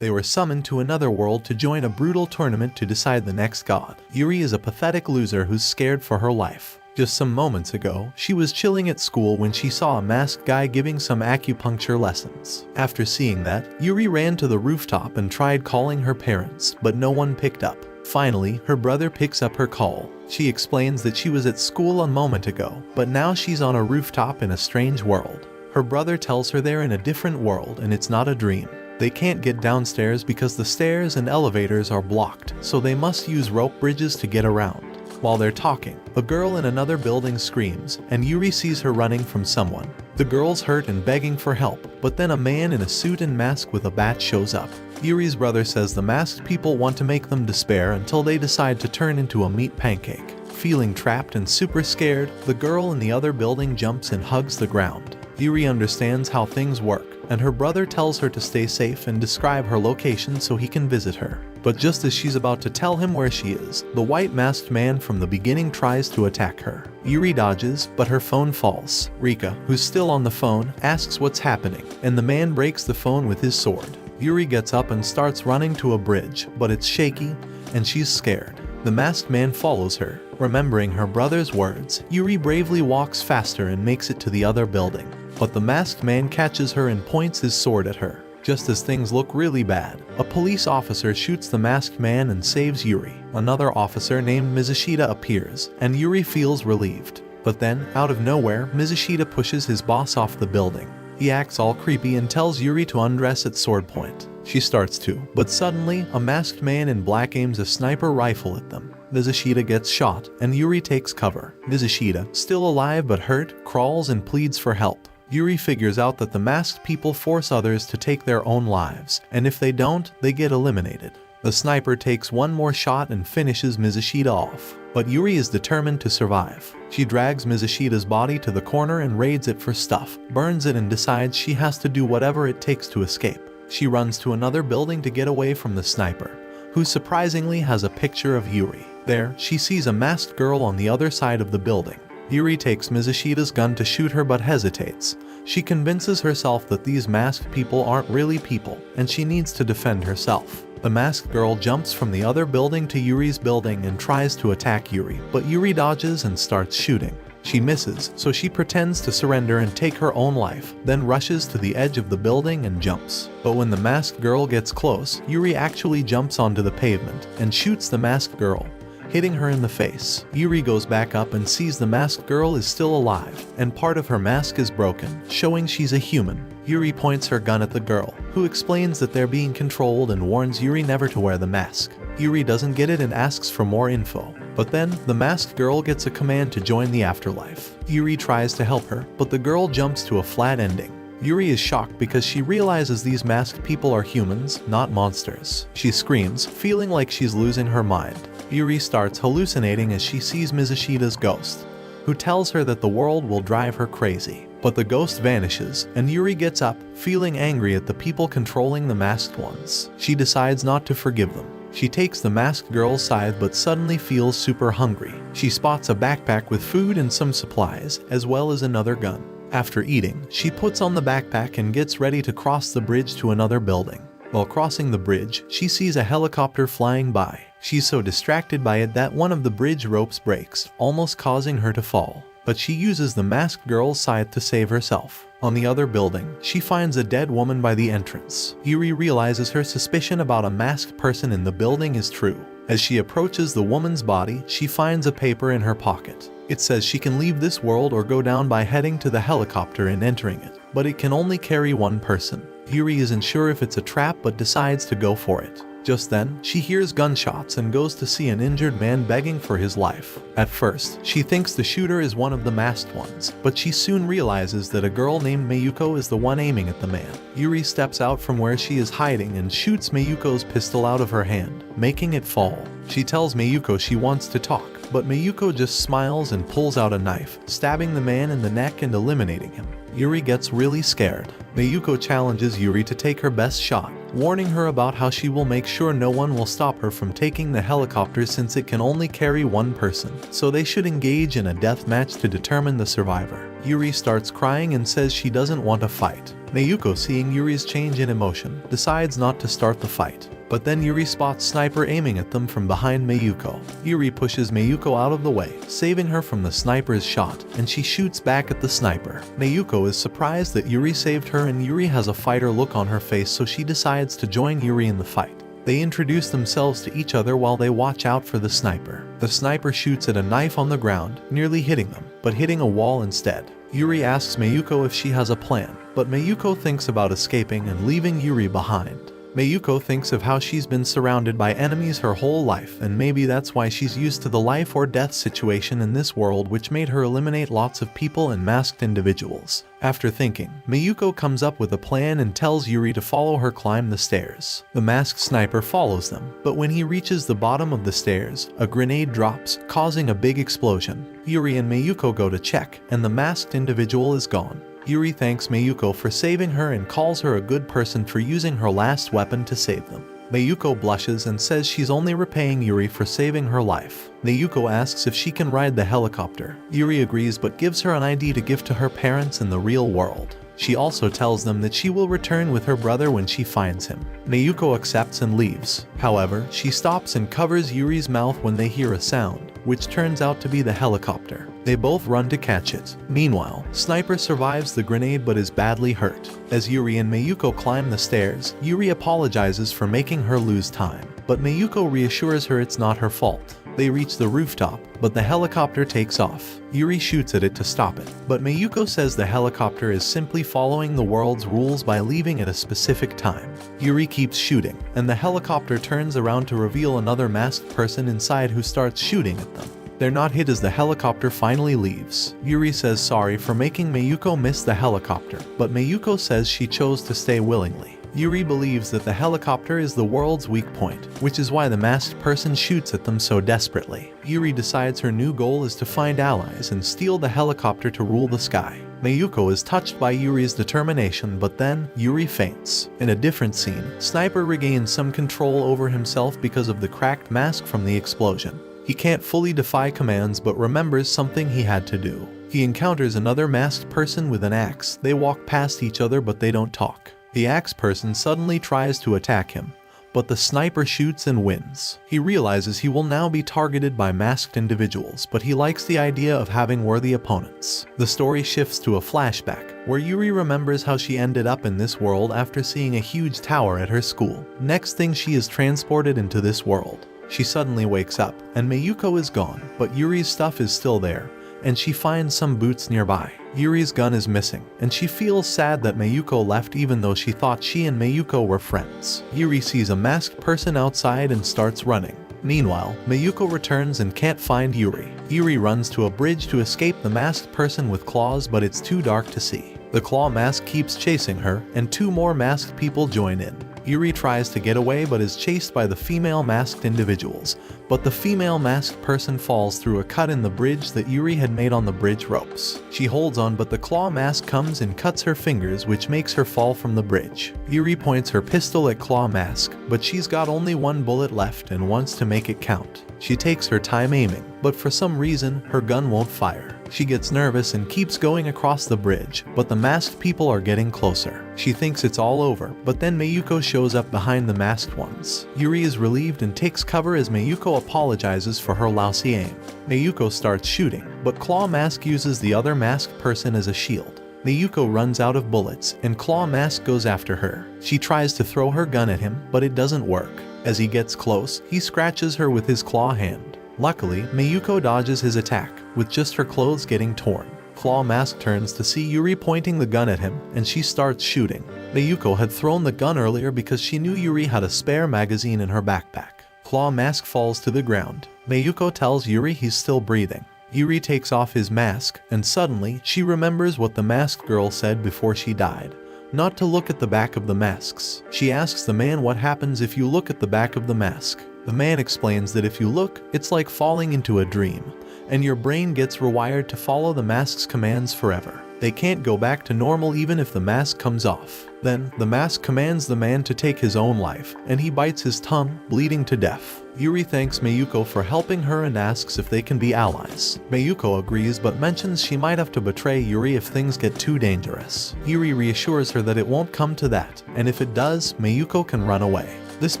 They were summoned to another world to join a brutal tournament to decide the next god. Yuri is a pathetic loser who's scared for her life. Just some moments ago, she was chilling at school when she saw a masked guy giving some acupuncture lessons. After seeing that, Yuri ran to the rooftop and tried calling her parents, but no one picked up. Finally, her brother picks up her call. She explains that she was at school a moment ago, but now she's on a rooftop in a strange world. Her brother tells her they're in a different world and it's not a dream. They can't get downstairs because the stairs and elevators are blocked, so they must use rope bridges to get around. While they're talking, a girl in another building screams, and Yuri sees her running from someone. The girl's hurt and begging for help, but then a man in a suit and mask with a bat shows up. Yuri's brother says the masked people want to make them despair until they decide to turn into a meat pancake. Feeling trapped and super scared, the girl in the other building jumps and hugs the ground. Yuri understands how things work, and her brother tells her to stay safe and describe her location so he can visit her. But just as she's about to tell him where she is, the white masked man from the beginning tries to attack her. Yuri dodges, but her phone falls. Rika, who's still on the phone, asks what's happening, and the man breaks the phone with his sword. Yuri gets up and starts running to a bridge, but it's shaky, and she's scared. The masked man follows her. Remembering her brother's words, Yuri bravely walks faster and makes it to the other building. But the masked man catches her and points his sword at her. Just as things look really bad, a police officer shoots the masked man and saves Yuri. Another officer named Mizushita appears, and Yuri feels relieved. But then, out of nowhere, Mizushita pushes his boss off the building. He acts all creepy and tells Yuri to undress at sword point. She starts to, but suddenly, a masked man in black aims a sniper rifle at them. Mizushita gets shot, and Yuri takes cover. Mizushita, still alive but hurt, crawls and pleads for help. Yuri figures out that the masked people force others to take their own lives, and if they don't, they get eliminated. The sniper takes one more shot and finishes Mizushita off, but Yuri is determined to survive. She drags Mizushita's body to the corner and raids it for stuff, burns it and decides she has to do whatever it takes to escape. She runs to another building to get away from the sniper, who surprisingly has a picture of Yuri. There, she sees a masked girl on the other side of the building. Yuri takes Mizushita's gun to shoot her but hesitates. She convinces herself that these masked people aren't really people, and she needs to defend herself. The masked girl jumps from the other building to Yuri's building and tries to attack Yuri, but Yuri dodges and starts shooting. She misses, so she pretends to surrender and take her own life, then rushes to the edge of the building and jumps. But when the masked girl gets close, Yuri actually jumps onto the pavement and shoots the masked girl, hitting her in the face. Yuri goes back up and sees the masked girl is still alive, and part of her mask is broken, showing she's a human. Yuri points her gun at the girl, who explains that they're being controlled and warns Yuri never to wear the mask. Yuri doesn't get it and asks for more info. But then, the masked girl gets a command to join the afterlife. Yuri tries to help her, but the girl jumps to a flat ending. Yuri is shocked because she realizes these masked people are humans, not monsters. She screams, feeling like she's losing her mind. Yuri starts hallucinating as she sees Mizushita's ghost, who tells her that the world will drive her crazy. But the ghost vanishes, and Yuri gets up, feeling angry at the people controlling the masked ones. She decides not to forgive them. She takes the masked girl's side but suddenly feels super hungry. She spots a backpack with food and some supplies, as well as another gun. After eating, she puts on the backpack and gets ready to cross the bridge to another building. While crossing the bridge, she sees a helicopter flying by. She's so distracted by it that one of the bridge ropes breaks, almost causing her to fall. But she uses the masked girl's scythe to save herself. On the other building, she finds a dead woman by the entrance. Yuri realizes her suspicion about a masked person in the building is true. As she approaches the woman's body, she finds a paper in her pocket. It says she can leave this world or go down by heading to the helicopter and entering it, but it can only carry one person. Yuri isn't sure if it's a trap but decides to go for it. Just then, she hears gunshots and goes to see an injured man begging for his life. At first, she thinks the shooter is one of the masked ones, but she soon realizes that a girl named Mayuko is the one aiming at the man. Yuri steps out from where she is hiding and shoots Mayuko's pistol out of her hand, making it fall. She tells Mayuko she wants to talk, but Mayuko just smiles and pulls out a knife, stabbing the man in the neck and eliminating him. Yuri gets really scared. Mayuko challenges Yuri to take her best shot, warning her about how she will make sure no one will stop her from taking the helicopter since it can only carry one person, so they should engage in a death match to determine the survivor. Yuri starts crying and says she doesn't want to fight. Mayuko, seeing Yuri's change in emotion, decides not to start the fight. But then Yuri spots Sniper aiming at them from behind Mayuko. Yuri pushes Mayuko out of the way, saving her from the sniper's shot, and she shoots back at the sniper. Mayuko is surprised that Yuri saved her, and Yuri has a fighter look on her face, so she decides to join Yuri in the fight. They introduce themselves to each other while they watch out for the sniper. The sniper shoots at a knife on the ground, nearly hitting them, but hitting a wall instead. Yuri asks Mayuko if she has a plan, but Mayuko thinks about escaping and leaving Yuri behind. Mayuko thinks of how she's been surrounded by enemies her whole life, and maybe that's why she's used to the life or death situation in this world, which made her eliminate lots of people and masked individuals. After thinking, Mayuko comes up with a plan and tells Yuri to follow her climb the stairs. The masked sniper follows them, but when he reaches the bottom of the stairs, a grenade drops, causing a big explosion. Yuri and Mayuko go to check, and the masked individual is gone. Yuri thanks Mayuko for saving her and calls her a good person for using her last weapon to save them. Mayuko blushes and says she's only repaying Yuri for saving her life. Mayuko asks if she can ride the helicopter. Yuri agrees but gives her an ID to give to her parents in the real world. She also tells them that she will return with her brother when she finds him. Mayuko accepts and leaves. However, she stops and covers Yuri's mouth when they hear a sound, which turns out to be the helicopter. They both run to catch it. Meanwhile, Sniper survives the grenade but is badly hurt. As Yuri and Mayuko climb the stairs, Yuri apologizes for making her lose time, but Mayuko reassures her it's not her fault. They reach the rooftop, but the helicopter takes off. Yuri shoots at it to stop it, but Mayuko says the helicopter is simply following the world's rules by leaving at a specific time. Yuri keeps shooting, and the helicopter turns around to reveal another masked person inside who starts shooting at them. They're not hit as the helicopter finally leaves. Yuri says sorry for making Mayuko miss the helicopter, but Mayuko says she chose to stay willingly. Yuri believes that the helicopter is the world's weak point, which is why the masked person shoots at them so desperately. Yuri decides her new goal is to find allies and steal the helicopter to rule the sky. Mayuko is touched by Yuri's determination, but then Yuri faints. In a different scene, Sniper regains some control over himself because of the cracked mask from the explosion. He can't fully defy commands but remembers something he had to do. He encounters another masked person with an axe. They walk past each other but they don't talk. The axe person suddenly tries to attack him, but the sniper shoots and wins. He realizes he will now be targeted by masked individuals, but he likes the idea of having worthy opponents. The story shifts to a flashback, where Yuri remembers how she ended up in this world after seeing a huge tower at her school. Next thing, she is transported into this world. She suddenly wakes up, and Mayuko is gone, but Yuri's stuff is still there, and she finds some boots nearby. Yuri's gun is missing, and she feels sad that Mayuko left even though she thought she and Mayuko were friends. Yuri sees a masked person outside and starts running. Meanwhile, Mayuko returns and can't find Yuri. Yuri runs to a bridge to escape the masked person with claws, but it's too dark to see. The claw mask keeps chasing her, and two more masked people join in. Yuri tries to get away but is chased by the female masked individuals, but the female masked person falls through a cut in the bridge that Yuri had made on the bridge ropes. She holds on but the claw mask comes and cuts her fingers, which makes her fall from the bridge. Yuri points her pistol at claw mask, but she's got only one bullet left and wants to make it count. She takes her time aiming, but for some reason, her gun won't fire. She gets nervous and keeps going across the bridge, but the masked people are getting closer. She thinks it's all over, but then Mayuko shows up behind the masked ones. Yuri is relieved and takes cover as Mayuko apologizes for her lousy aim. Mayuko starts shooting, but Claw Mask uses the other masked person as a shield. Mayuko runs out of bullets, and Claw Mask goes after her. She tries to throw her gun at him, but it doesn't work. As he gets close, he scratches her with his claw hand. Luckily, Mayuko dodges his attack, with just her clothes getting torn. Claw Mask turns to see Yuri pointing the gun at him, and she starts shooting. Mayuko had thrown the gun earlier because she knew Yuri had a spare magazine in her backpack. Claw Mask falls to the ground. Mayuko tells Yuri he's still breathing. Yuri takes off his mask, and suddenly, she remembers what the masked girl said before she died. Not to look at the back of the masks. She asks the man what happens if you look at the back of the mask. The man explains that if you look, it's like falling into a dream, and your brain gets rewired to follow the mask's commands forever. They can't go back to normal even if the mask comes off. Then, the mask commands the man to take his own life, and he bites his tongue, bleeding to death. Yuri thanks Mayuko for helping her and asks if they can be allies. Mayuko agrees but mentions she might have to betray Yuri if things get too dangerous. Yuri reassures her that it won't come to that, and if it does, Mayuko can run away. This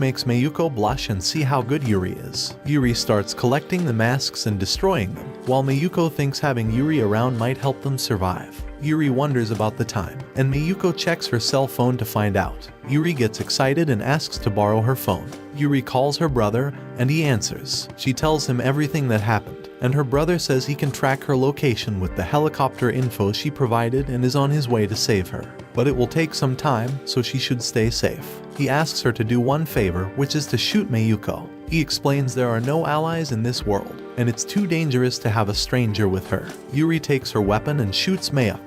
makes Mayuko blush and see how good Yuri is. Yuri starts collecting the masks and destroying them, while Mayuko thinks having Yuri around might help them survive. Yuri wonders about the time, and Mayuko checks her cell phone to find out. Yuri gets excited and asks to borrow her phone. Yuri calls her brother, and he answers. She tells him everything that happened, and her brother says he can track her location with the helicopter info she provided and is on his way to save her. But it will take some time, so she should stay safe. He asks her to do one favor, which is to shoot Mayuko. He explains there are no allies in this world, and it's too dangerous to have a stranger with her. Yuri takes her weapon and shoots Mayuk,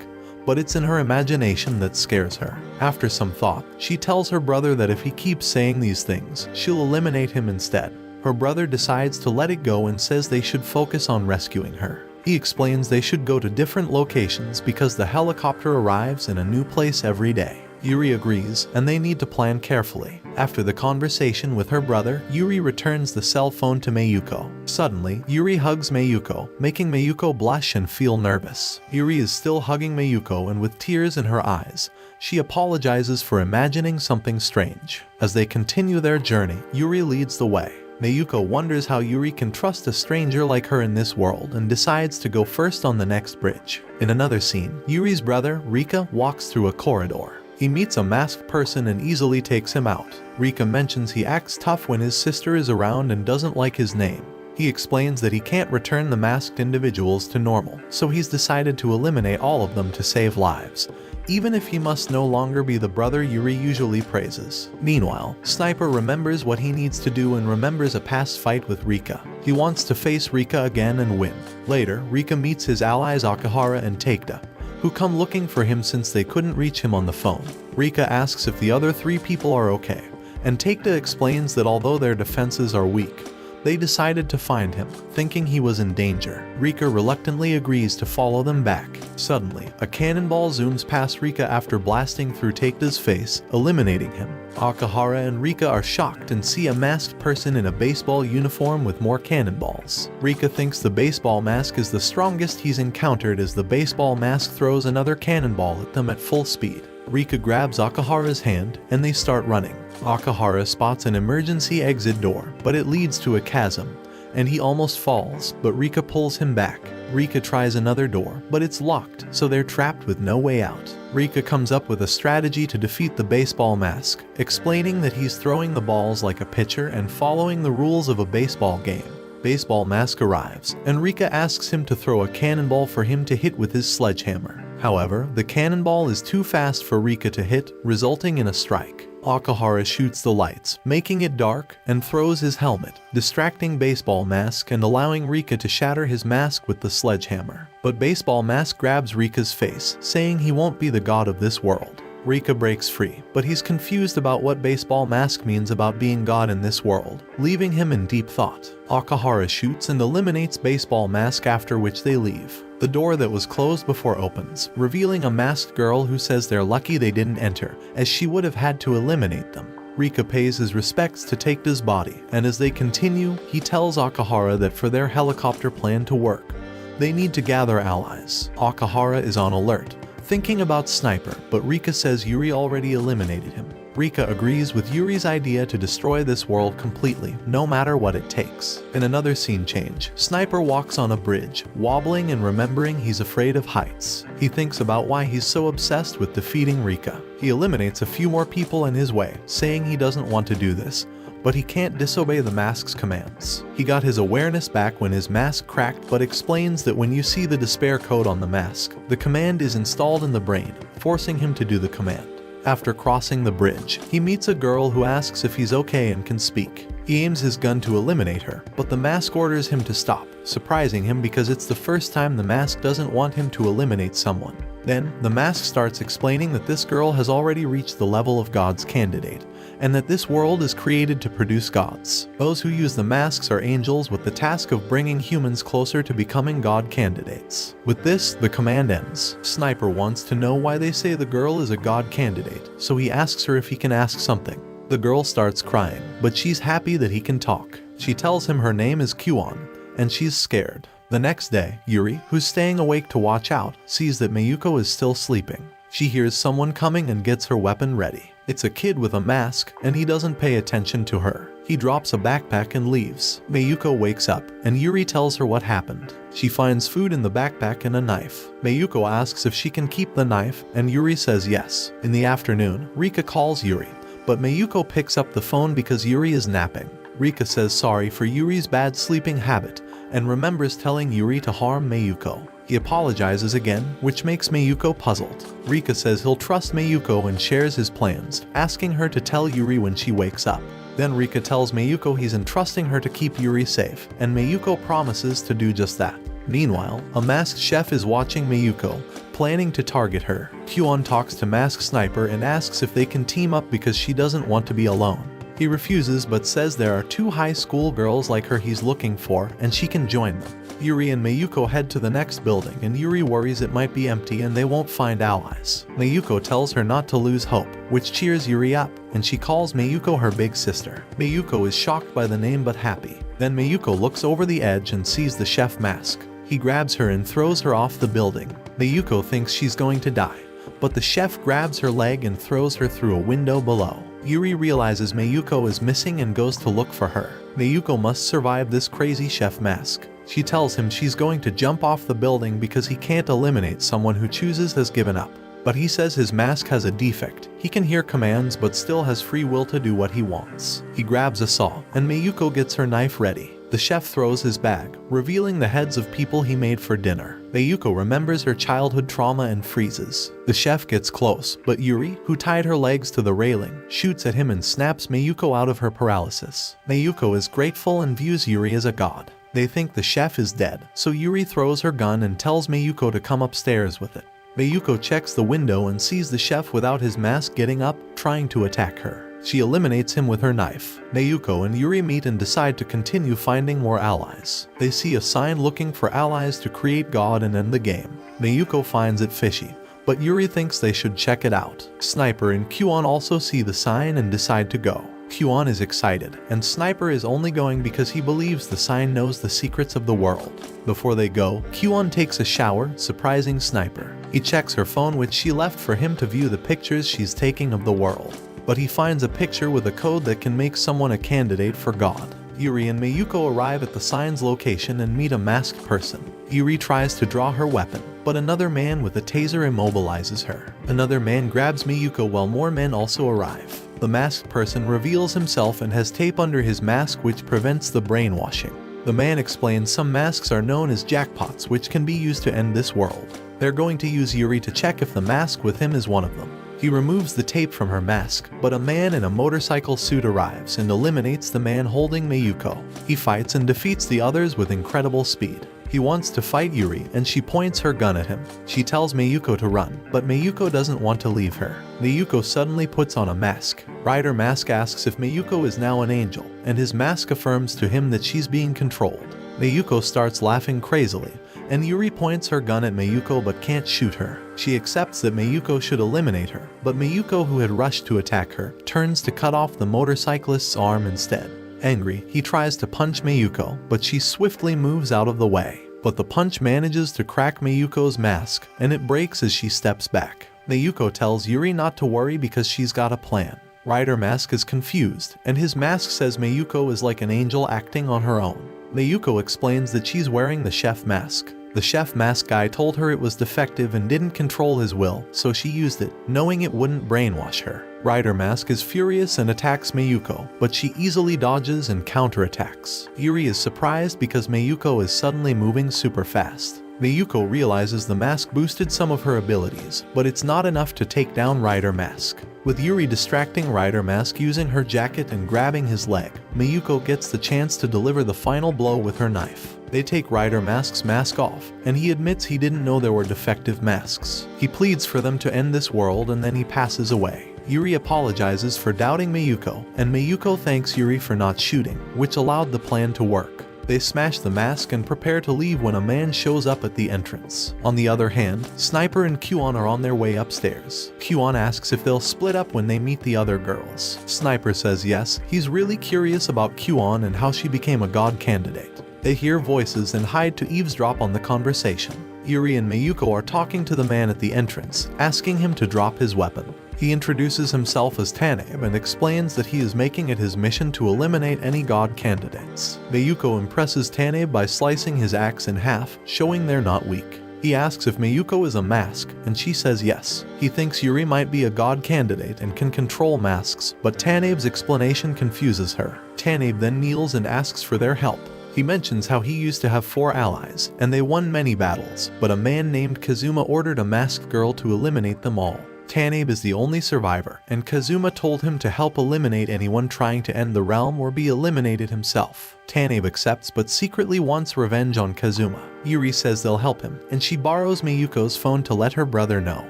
but it's in her imagination that scares her. After some thought, she tells her brother that if he keeps saying these things, she'll eliminate him instead. Her brother decides to let it go and says they should focus on rescuing her. He explains they should go to different locations because the helicopter arrives in a new place every day. Yuri agrees, and they need to plan carefully. After the conversation with her brother, Yuri returns the cell phone to Mayuko. Suddenly, Yuri hugs Mayuko, making Mayuko blush and feel nervous. Yuri is still hugging Mayuko, and with tears in her eyes, she apologizes for imagining something strange. As they continue their journey, Yuri leads the way. Mayuko wonders how Yuri can trust a stranger like her in this world and decides to go first on the next bridge. In another scene, Yuri's brother, Rika, walks through a corridor. He meets a masked person and easily takes him out. Rika mentions he acts tough when his sister is around and doesn't like his name. He explains that he can't return the masked individuals to normal, so he's decided to eliminate all of them to save lives, even if he must no longer be the brother Yuri usually praises. Meanwhile, Sniper remembers what he needs to do and remembers a past fight with Rika. He wants to face Rika again and win. Later, Rika meets his allies Akahara and Takeda, who come looking for him since they couldn't reach him on the phone. Rika asks if the other 3 people are okay, and Takeda explains that although their defenses are weak, they decided to find him, thinking he was in danger. Rika reluctantly agrees to follow them back. Suddenly, a cannonball zooms past Rika after blasting through Takeda's face, eliminating him. Akahara and Rika are shocked and see a masked person in a baseball uniform with more cannonballs. Rika thinks the baseball mask is the strongest he's encountered as the baseball mask throws another cannonball at them at full speed. Rika grabs Akahara's hand, and they start running. Akahara spots an emergency exit door, but it leads to a chasm, and he almost falls, but Rika pulls him back. Rika tries another door, but it's locked, so they're trapped with no way out. Rika comes up with a strategy to defeat the baseball mask, explaining that he's throwing the balls like a pitcher and following the rules of a baseball game. Baseball mask arrives, and Rika asks him to throw a cannonball for him to hit with his sledgehammer. However, the cannonball is too fast for Rika to hit, resulting in a strike. Akahara shoots the lights, making it dark, and throws his helmet, distracting Baseball Mask and allowing Rika to shatter his mask with the sledgehammer. But Baseball Mask grabs Rika's face, saying he won't be the god of this world. Rika breaks free, but he's confused about what Baseball Mask means about being God in this world, leaving him in deep thought. Akahara shoots and eliminates Baseball Mask, after which they leave. The door that was closed before opens, revealing a masked girl who says they're lucky they didn't enter, as she would have had to eliminate them. Rika pays his respects to Takeda's body, and as they continue, he tells Akahara that for their helicopter plan to work, they need to gather allies. Akahara is on alert, thinking about Sniper, but Rika says Yuri already eliminated him. Rika agrees with Yuri's idea to destroy this world completely, no matter what it takes. In another scene change, Sniper walks on a bridge, wobbling and remembering he's afraid of heights. He thinks about why he's so obsessed with defeating Rika. He eliminates a few more people in his way, saying he doesn't want to do this, but he can't disobey the mask's commands. He got his awareness back when his mask cracked, but explains that when you see the despair code on the mask, the command is installed in the brain, forcing him to do the command. After crossing the bridge, he meets a girl who asks if he's okay and can speak. He aims his gun to eliminate her, but the mask orders him to stop, surprising him because it's the first time the mask doesn't want him to eliminate someone. Then, the mask starts explaining that this girl has already reached the level of God's candidate, and that this world is created to produce gods. Those who use the masks are angels with the task of bringing humans closer to becoming God candidates. With this, the command ends. Sniper wants to know why they say the girl is a God candidate, so he asks her if he can ask something. The girl starts crying, but she's happy that he can talk. She tells him her name is Kyuon, and she's scared. The next day, Yuri, who's staying awake to watch out, sees that Mayuko is still sleeping. She hears someone coming and gets her weapon ready. It's a kid with a mask, and he doesn't pay attention to her. He drops a backpack and leaves. Mayuko wakes up, and Yuri tells her what happened. She finds food in the backpack and a knife. Mayuko asks if she can keep the knife, and Yuri says yes. In the afternoon, Rika calls Yuri, but Mayuko picks up the phone because Yuri is napping. Rika says sorry for Yuri's bad sleeping habit, and remembers telling Yuri to harm Mayuko. He apologizes again, which makes Mayuko puzzled. Rika says he'll trust Mayuko and shares his plans, asking her to tell Yuri when she wakes up. Then Rika tells Mayuko he's entrusting her to keep Yuri safe, and Mayuko promises to do just that. Meanwhile, a masked chef is watching Mayuko, planning to target her. Kyuon talks to Masked Sniper and asks if they can team up because she doesn't want to be alone. He refuses but says there are 2 high school girls like her he's looking for and she can join them. Yuri and Mayuko head to the next building and Yuri worries it might be empty and they won't find allies. Mayuko tells her not to lose hope, which cheers Yuri up, and she calls Mayuko her big sister. Mayuko is shocked by the name but happy. Then Mayuko looks over the edge and sees the chef mask. He grabs her and throws her off the building. Mayuko thinks she's going to die, but the chef grabs her leg and throws her through a window below. Yuri realizes Mayuko is missing and goes to look for her. Mayuko must survive this crazy chef mask. She tells him she's going to jump off the building because he can't eliminate someone who chooses has given up. But he says his mask has a defect. He can hear commands but still has free will to do what he wants. He grabs a saw, and Mayuko gets her knife ready. The chef throws his bag, revealing the heads of people he made for dinner. Mayuko remembers her childhood trauma and freezes. The chef gets close, but Yuri, who tied her legs to the railing, shoots at him and snaps Mayuko out of her paralysis. Mayuko is grateful and views Yuri as a god. They think the chef is dead, so Yuri throws her gun and tells Mayuko to come upstairs with it. Mayuko checks the window and sees the chef without his mask getting up, trying to attack her. She eliminates him with her knife. Mayuko and Yuri meet and decide to continue finding more allies. They see a sign looking for allies to create God and end the game. Mayuko finds it fishy, but Yuri thinks they should check it out. Sniper and Kyuon also see the sign and decide to go. Kyuon is excited, and Sniper is only going because he believes the sign knows the secrets of the world. Before they go, Kyuon takes a shower, surprising Sniper. He checks her phone, which she left for him to view the pictures she's taking of the world. But he finds a picture with a code that can make someone a candidate for God. Yuri and Mayuko arrive at the sign's location and meet a masked person. Yuri tries to draw her weapon, but another man with a taser immobilizes her. Another man grabs Mayuko while more men also arrive. The masked person reveals himself and has tape under his mask which prevents the brainwashing. The man explains some masks are known as jackpots which can be used to end this world. They're going to use Yuri to check if the mask with him is one of them. He removes the tape from her mask, but a man in a motorcycle suit arrives and eliminates the man holding Mayuko. He fights and defeats the others with incredible speed. He wants to fight Yuri and she points her gun at him. She tells Mayuko to run, but Mayuko doesn't want to leave her. Mayuko suddenly puts on a mask. Rider Mask asks if Mayuko is now an angel, and his mask affirms to him that she's being controlled. Mayuko starts laughing crazily, and Yuri points her gun at Mayuko but can't shoot her. She accepts that Mayuko should eliminate her, but Mayuko, who had rushed to attack her, turns to cut off the motorcyclist's arm instead. Angry, he tries to punch Mayuko, but she swiftly moves out of the way. But the punch manages to crack Mayuko's mask, and it breaks as she steps back. Mayuko tells Yuri not to worry because she's got a plan. Rider Mask is confused, and his mask says Mayuko is like an angel acting on her own. Mayuko explains that she's wearing the chef mask. The chef mask guy told her it was defective and didn't control his will, so she used it, knowing it wouldn't brainwash her. Rider Mask is furious and attacks Mayuko, but she easily dodges and counterattacks. Yuri is surprised because Mayuko is suddenly moving super fast. Mayuko realizes the mask boosted some of her abilities, but it's not enough to take down Rider Mask. With Yuri distracting Rider Mask using her jacket and grabbing his leg, Mayuko gets the chance to deliver the final blow with her knife. They take Rider Mask's mask off, and he admits he didn't know there were defective masks. He pleads for them to end this world and then he passes away. Yuri apologizes for doubting Mayuko, and Mayuko thanks Yuri for not shooting, which allowed the plan to work. They smash the mask and prepare to leave when a man shows up at the entrance. On the other hand, Sniper and Kyuan are on their way upstairs. Kyuan asks if they'll split up when they meet the other girls. Sniper says yes, he's really curious about Kyuan and how she became a god candidate. They hear voices and hide to eavesdrop on the conversation. Yuri and Mayuko are talking to the man at the entrance, asking him to drop his weapon. He introduces himself as Tanabe and explains that he is making it his mission to eliminate any god candidates. Mayuko impresses Tanabe by slicing his axe in half, showing they're not weak. He asks if Mayuko is a mask, and she says yes. He thinks Yuri might be a god candidate and can control masks, but Tanabe's explanation confuses her. Tanabe then kneels and asks for their help. He mentions how he used to have 4 allies, and they won many battles, but a man named Kazuma ordered a masked girl to eliminate them all. Tanabe is the only survivor, and Kazuma told him to help eliminate anyone trying to end the realm or be eliminated himself. Tanabe accepts but secretly wants revenge on Kazuma. Yuri says they'll help him, and she borrows Mayuko's phone to let her brother know.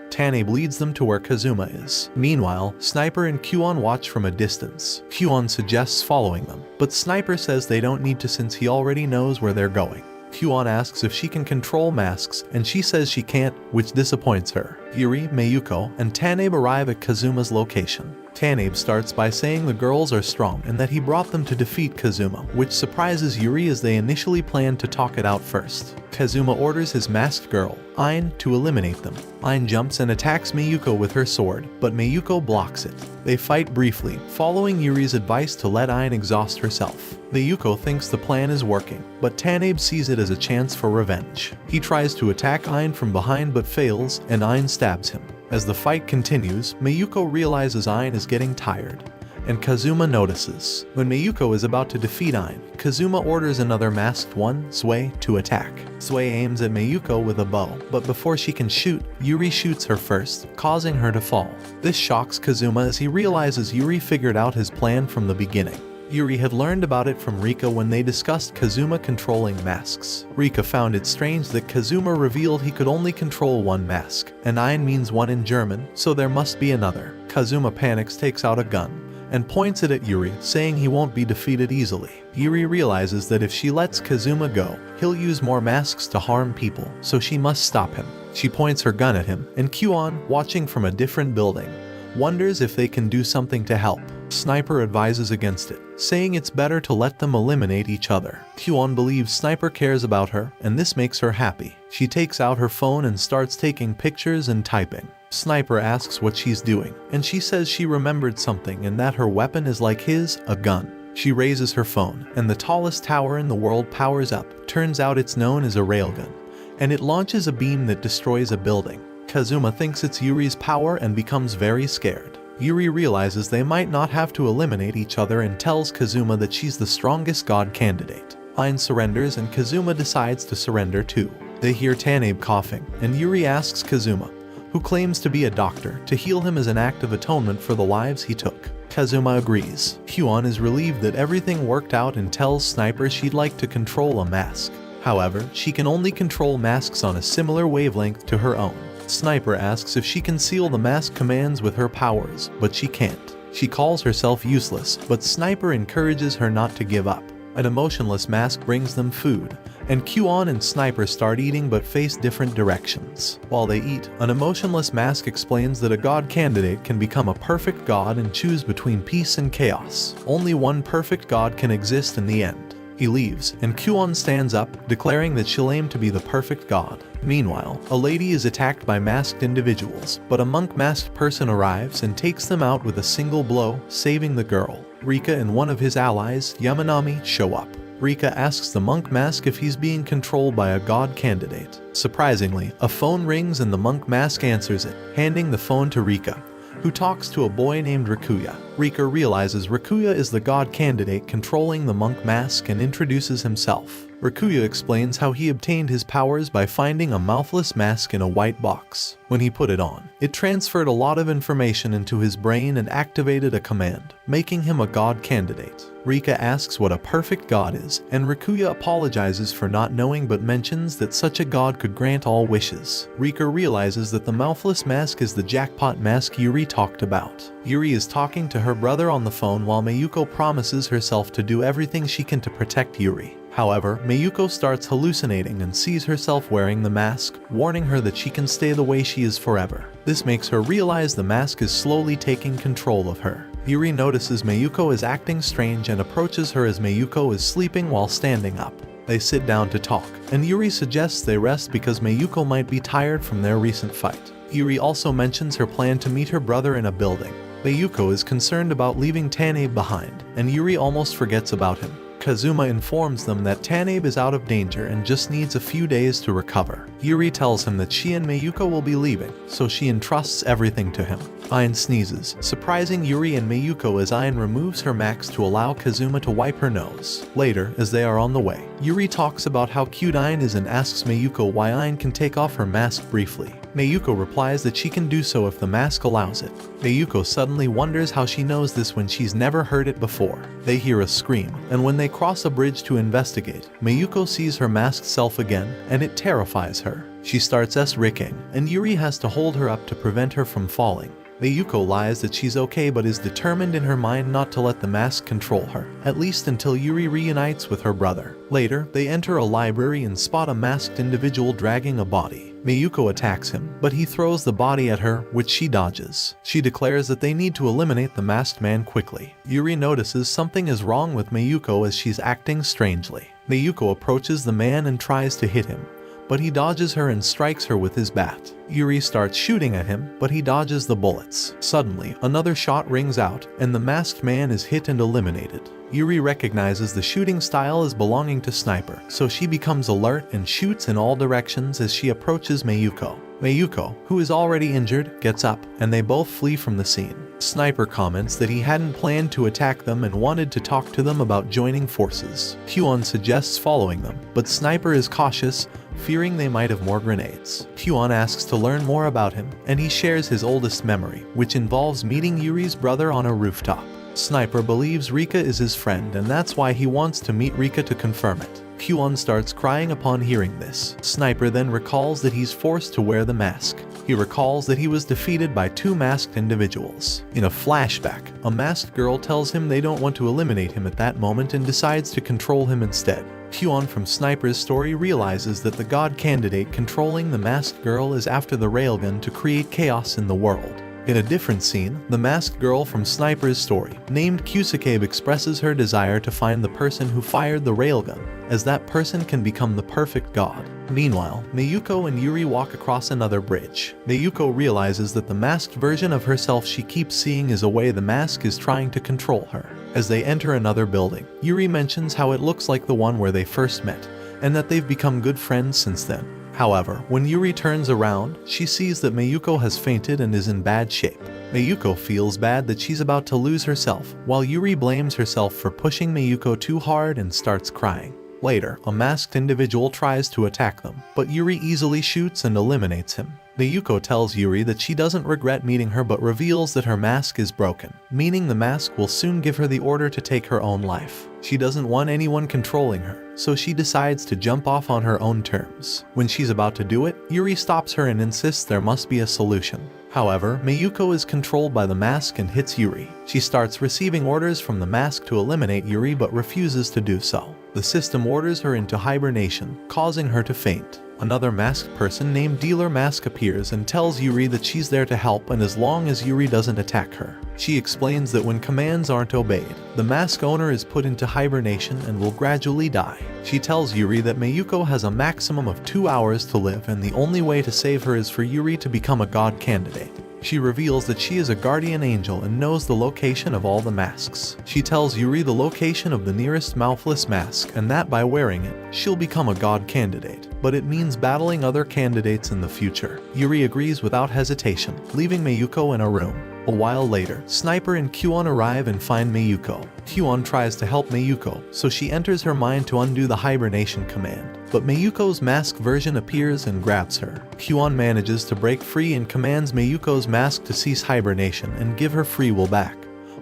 Tanabe leads them to where Kazuma is. Meanwhile, Sniper and Kyuan watch from a distance. Kyuan suggests following them, but Sniper says they don't need to since he already knows where they're going. Kyuan asks if she can control masks, and she says she can't, which disappoints her. Yuri, Mayuko, and Tanabe arrive at Kazuma's location. Tanabe starts by saying the girls are strong and that he brought them to defeat Kazuma, which surprises Yuri as they initially planned to talk it out first. Kazuma orders his masked girl, Ain, to eliminate them. Ain jumps and attacks Mayuko with her sword, but Mayuko blocks it. They fight briefly, following Yuri's advice to let Ain exhaust herself. Mayuko thinks the plan is working, but Tanabe sees it as a chance for revenge. He tries to attack Ain from behind but fails, and Ain stabs him. As the fight continues, Mayuko realizes Ain is getting tired, and Kazuma notices. When Mayuko is about to defeat Ain, Kazuma orders another masked one, Sui, to attack. Sui aims at Mayuko with a bow, but before she can shoot, Yuri shoots her first, causing her to fall. This shocks Kazuma as he realizes Yuri figured out his plan from the beginning. Yuri had learned about it from Rika when they discussed Kazuma controlling masks. Rika found it strange that Kazuma revealed he could only control one mask, and Ein means one in German, so there must be another. Kazuma panics, takes out a gun, and points it at Yuri, saying he won't be defeated easily. Yuri realizes that if she lets Kazuma go, he'll use more masks to harm people, so she must stop him. She points her gun at him, and Kyuan, watching from a different building, wonders if they can do something to help. Sniper advises against it, saying it's better to let them eliminate each other. Kyuan believes Sniper cares about her, and this makes her happy. She takes out her phone and starts taking pictures and typing. Sniper asks what she's doing, and she says she remembered something and that her weapon is like his, a gun. She raises her phone, and the tallest tower in the world powers up. Turns out it's known as a railgun, and it launches a beam that destroys a building. Kazuma thinks it's Yuri's power and becomes very scared. Yuri realizes they might not have to eliminate each other and tells Kazuma that she's the strongest god candidate. Ein surrenders and Kazuma decides to surrender too. They hear Tanabe coughing, and Yuri asks Kazuma, who claims to be a doctor, to heal him as an act of atonement for the lives he took. Kazuma agrees. Kyuan is relieved that everything worked out and tells Sniper she'd like to control a mask. However, she can only control masks on a similar wavelength to her own. Sniper asks if she can seal the mask commands with her powers, but she can't. She calls herself useless, but Sniper encourages her not to give up. An emotionless mask brings them food, and Kyuan and Sniper start eating but face different directions. While they eat, an emotionless mask explains that a god candidate can become a perfect god and choose between peace and chaos. Only one perfect god can exist in the end. He leaves, and Kyuan stands up, declaring that she'll aim to be the perfect god. Meanwhile, a lady is attacked by masked individuals, but a monk-masked person arrives and takes them out with a single blow, saving the girl. Rika and one of his allies, Yamanami, show up. Rika asks the monk mask if he's being controlled by a god candidate. Surprisingly, a phone rings and the monk mask answers it, handing the phone to Rika, who talks to a boy named Rakuya. Rika realizes Rakuya is the god candidate controlling the monk mask and introduces himself. Rikuya explains how he obtained his powers by finding a mouthless mask in a white box. When he put it on, it transferred a lot of information into his brain and activated a command, making him a god candidate. Rika asks what a perfect god is, and Rikuya apologizes for not knowing but mentions that such a god could grant all wishes. Rika realizes that the mouthless mask is the jackpot mask Yuri talked about. Yuri is talking to her brother on the phone while Mayuko promises herself to do everything she can to protect Yuri. However, Mayuko starts hallucinating and sees herself wearing the mask, warning her that she can stay the way she is forever. This makes her realize the mask is slowly taking control of her. Yuri notices Mayuko is acting strange and approaches her as Mayuko is sleeping while standing up. They sit down to talk, and Yuri suggests they rest because Mayuko might be tired from their recent fight. Yuri also mentions her plan to meet her brother in a building. Mayuko is concerned about leaving Tanabe behind, and Yuri almost forgets about him. Kazuma informs them that Tanabe is out of danger and just needs a few days to recover. Yuri tells him that she and Mayuko will be leaving, so she entrusts everything to him. Ain sneezes, surprising Yuri and Mayuko as Ain removes her mask to allow Kazuma to wipe her nose. Later, as they are on the way, Yuri talks about how cute Ain is and asks Mayuko why Ain can take off her mask briefly. Mayuko replies that she can do so if the mask allows it. Mayuko suddenly wonders how she knows this when she's never heard it before. They hear a scream, and when they cross a bridge to investigate, Mayuko sees her masked self again, and it terrifies her. She starts S-ricking, and Yuri has to hold her up to prevent her from falling. Mayuko lies that she's okay but is determined in her mind not to let the mask control her, at least until Yuri reunites with her brother. Later, they enter a library and spot a masked individual dragging a body. Mayuko attacks him, but he throws the body at her, which she dodges. She declares that they need to eliminate the masked man quickly. Yuri notices something is wrong with Mayuko as she's acting strangely. Mayuko approaches the man and tries to hit him, but he dodges her and strikes her with his bat. Yuri starts shooting at him, but he dodges the bullets. Suddenly, another shot rings out, and the masked man is hit and eliminated. Yuri recognizes the shooting style as belonging to Sniper, so she becomes alert and shoots in all directions as she approaches Mayuko. Mayuko, who is already injured, gets up, and they both flee from the scene. Sniper comments that he hadn't planned to attack them and wanted to talk to them about joining forces. Huon suggests following them, but Sniper is cautious, fearing they might have more grenades. Huon asks to learn more about him, and he shares his oldest memory, which involves meeting Yuri's brother on a rooftop. Sniper believes Rika is his friend, and that's why he wants to meet Rika to confirm it. Huon starts crying upon hearing this. Sniper then recalls that he's forced to wear the mask. He recalls that he was defeated by two masked individuals. In a flashback, a masked girl tells him they don't want to eliminate him at that moment and decides to control him instead. Huon from Sniper's story realizes that the god candidate controlling the masked girl is after the railgun to create chaos in the world. In a different scene, the masked girl from Sniper's story, named Kusakabe, expresses her desire to find the person who fired the railgun, as that person can become the perfect god. Meanwhile, Mayuko and Yuri walk across another bridge. Mayuko realizes that the masked version of herself she keeps seeing is a way the mask is trying to control her. As they enter another building, Yuri mentions how it looks like the one where they first met, and that they've become good friends since then. However, when Yuri turns around, she sees that Mayuko has fainted and is in bad shape. Mayuko feels bad that she's about to lose herself, while Yuri blames herself for pushing Mayuko too hard and starts crying. Later, a masked individual tries to attack them, but Yuri easily shoots and eliminates him. Mayuko tells Yuri that she doesn't regret meeting her but reveals that her mask is broken, meaning the mask will soon give her the order to take her own life. She doesn't want anyone controlling her, so she decides to jump off on her own terms. When she's about to do it, Yuri stops her and insists there must be a solution. However, Mayuko is controlled by the mask and hits Yuri. She starts receiving orders from the mask to eliminate Yuri but refuses to do so. The system orders her into hibernation, causing her to faint. Another masked person named Dealer Mask appears and tells Yuri that she's there to help and as long as Yuri doesn't attack her. She explains that when commands aren't obeyed, the mask owner is put into hibernation and will gradually die. She tells Yuri that Mayuko has a maximum of 2 hours to live and the only way to save her is for Yuri to become a god candidate. She reveals that she is a guardian angel and knows the location of all the masks. She tells Yuri the location of the nearest mouthless mask and that by wearing it, she'll become a god candidate. But it means battling other candidates in the future. Yuri agrees without hesitation, leaving Mayuko in a room. A while later, Sniper and Kyuon arrive and find Mayuko. Kyuon tries to help Mayuko, so she enters her mind to undo the hibernation command. But Mayuko's masked version appears and grabs her. Kyuon manages to break free and commands Mayuko's mask to cease hibernation and give her free will back.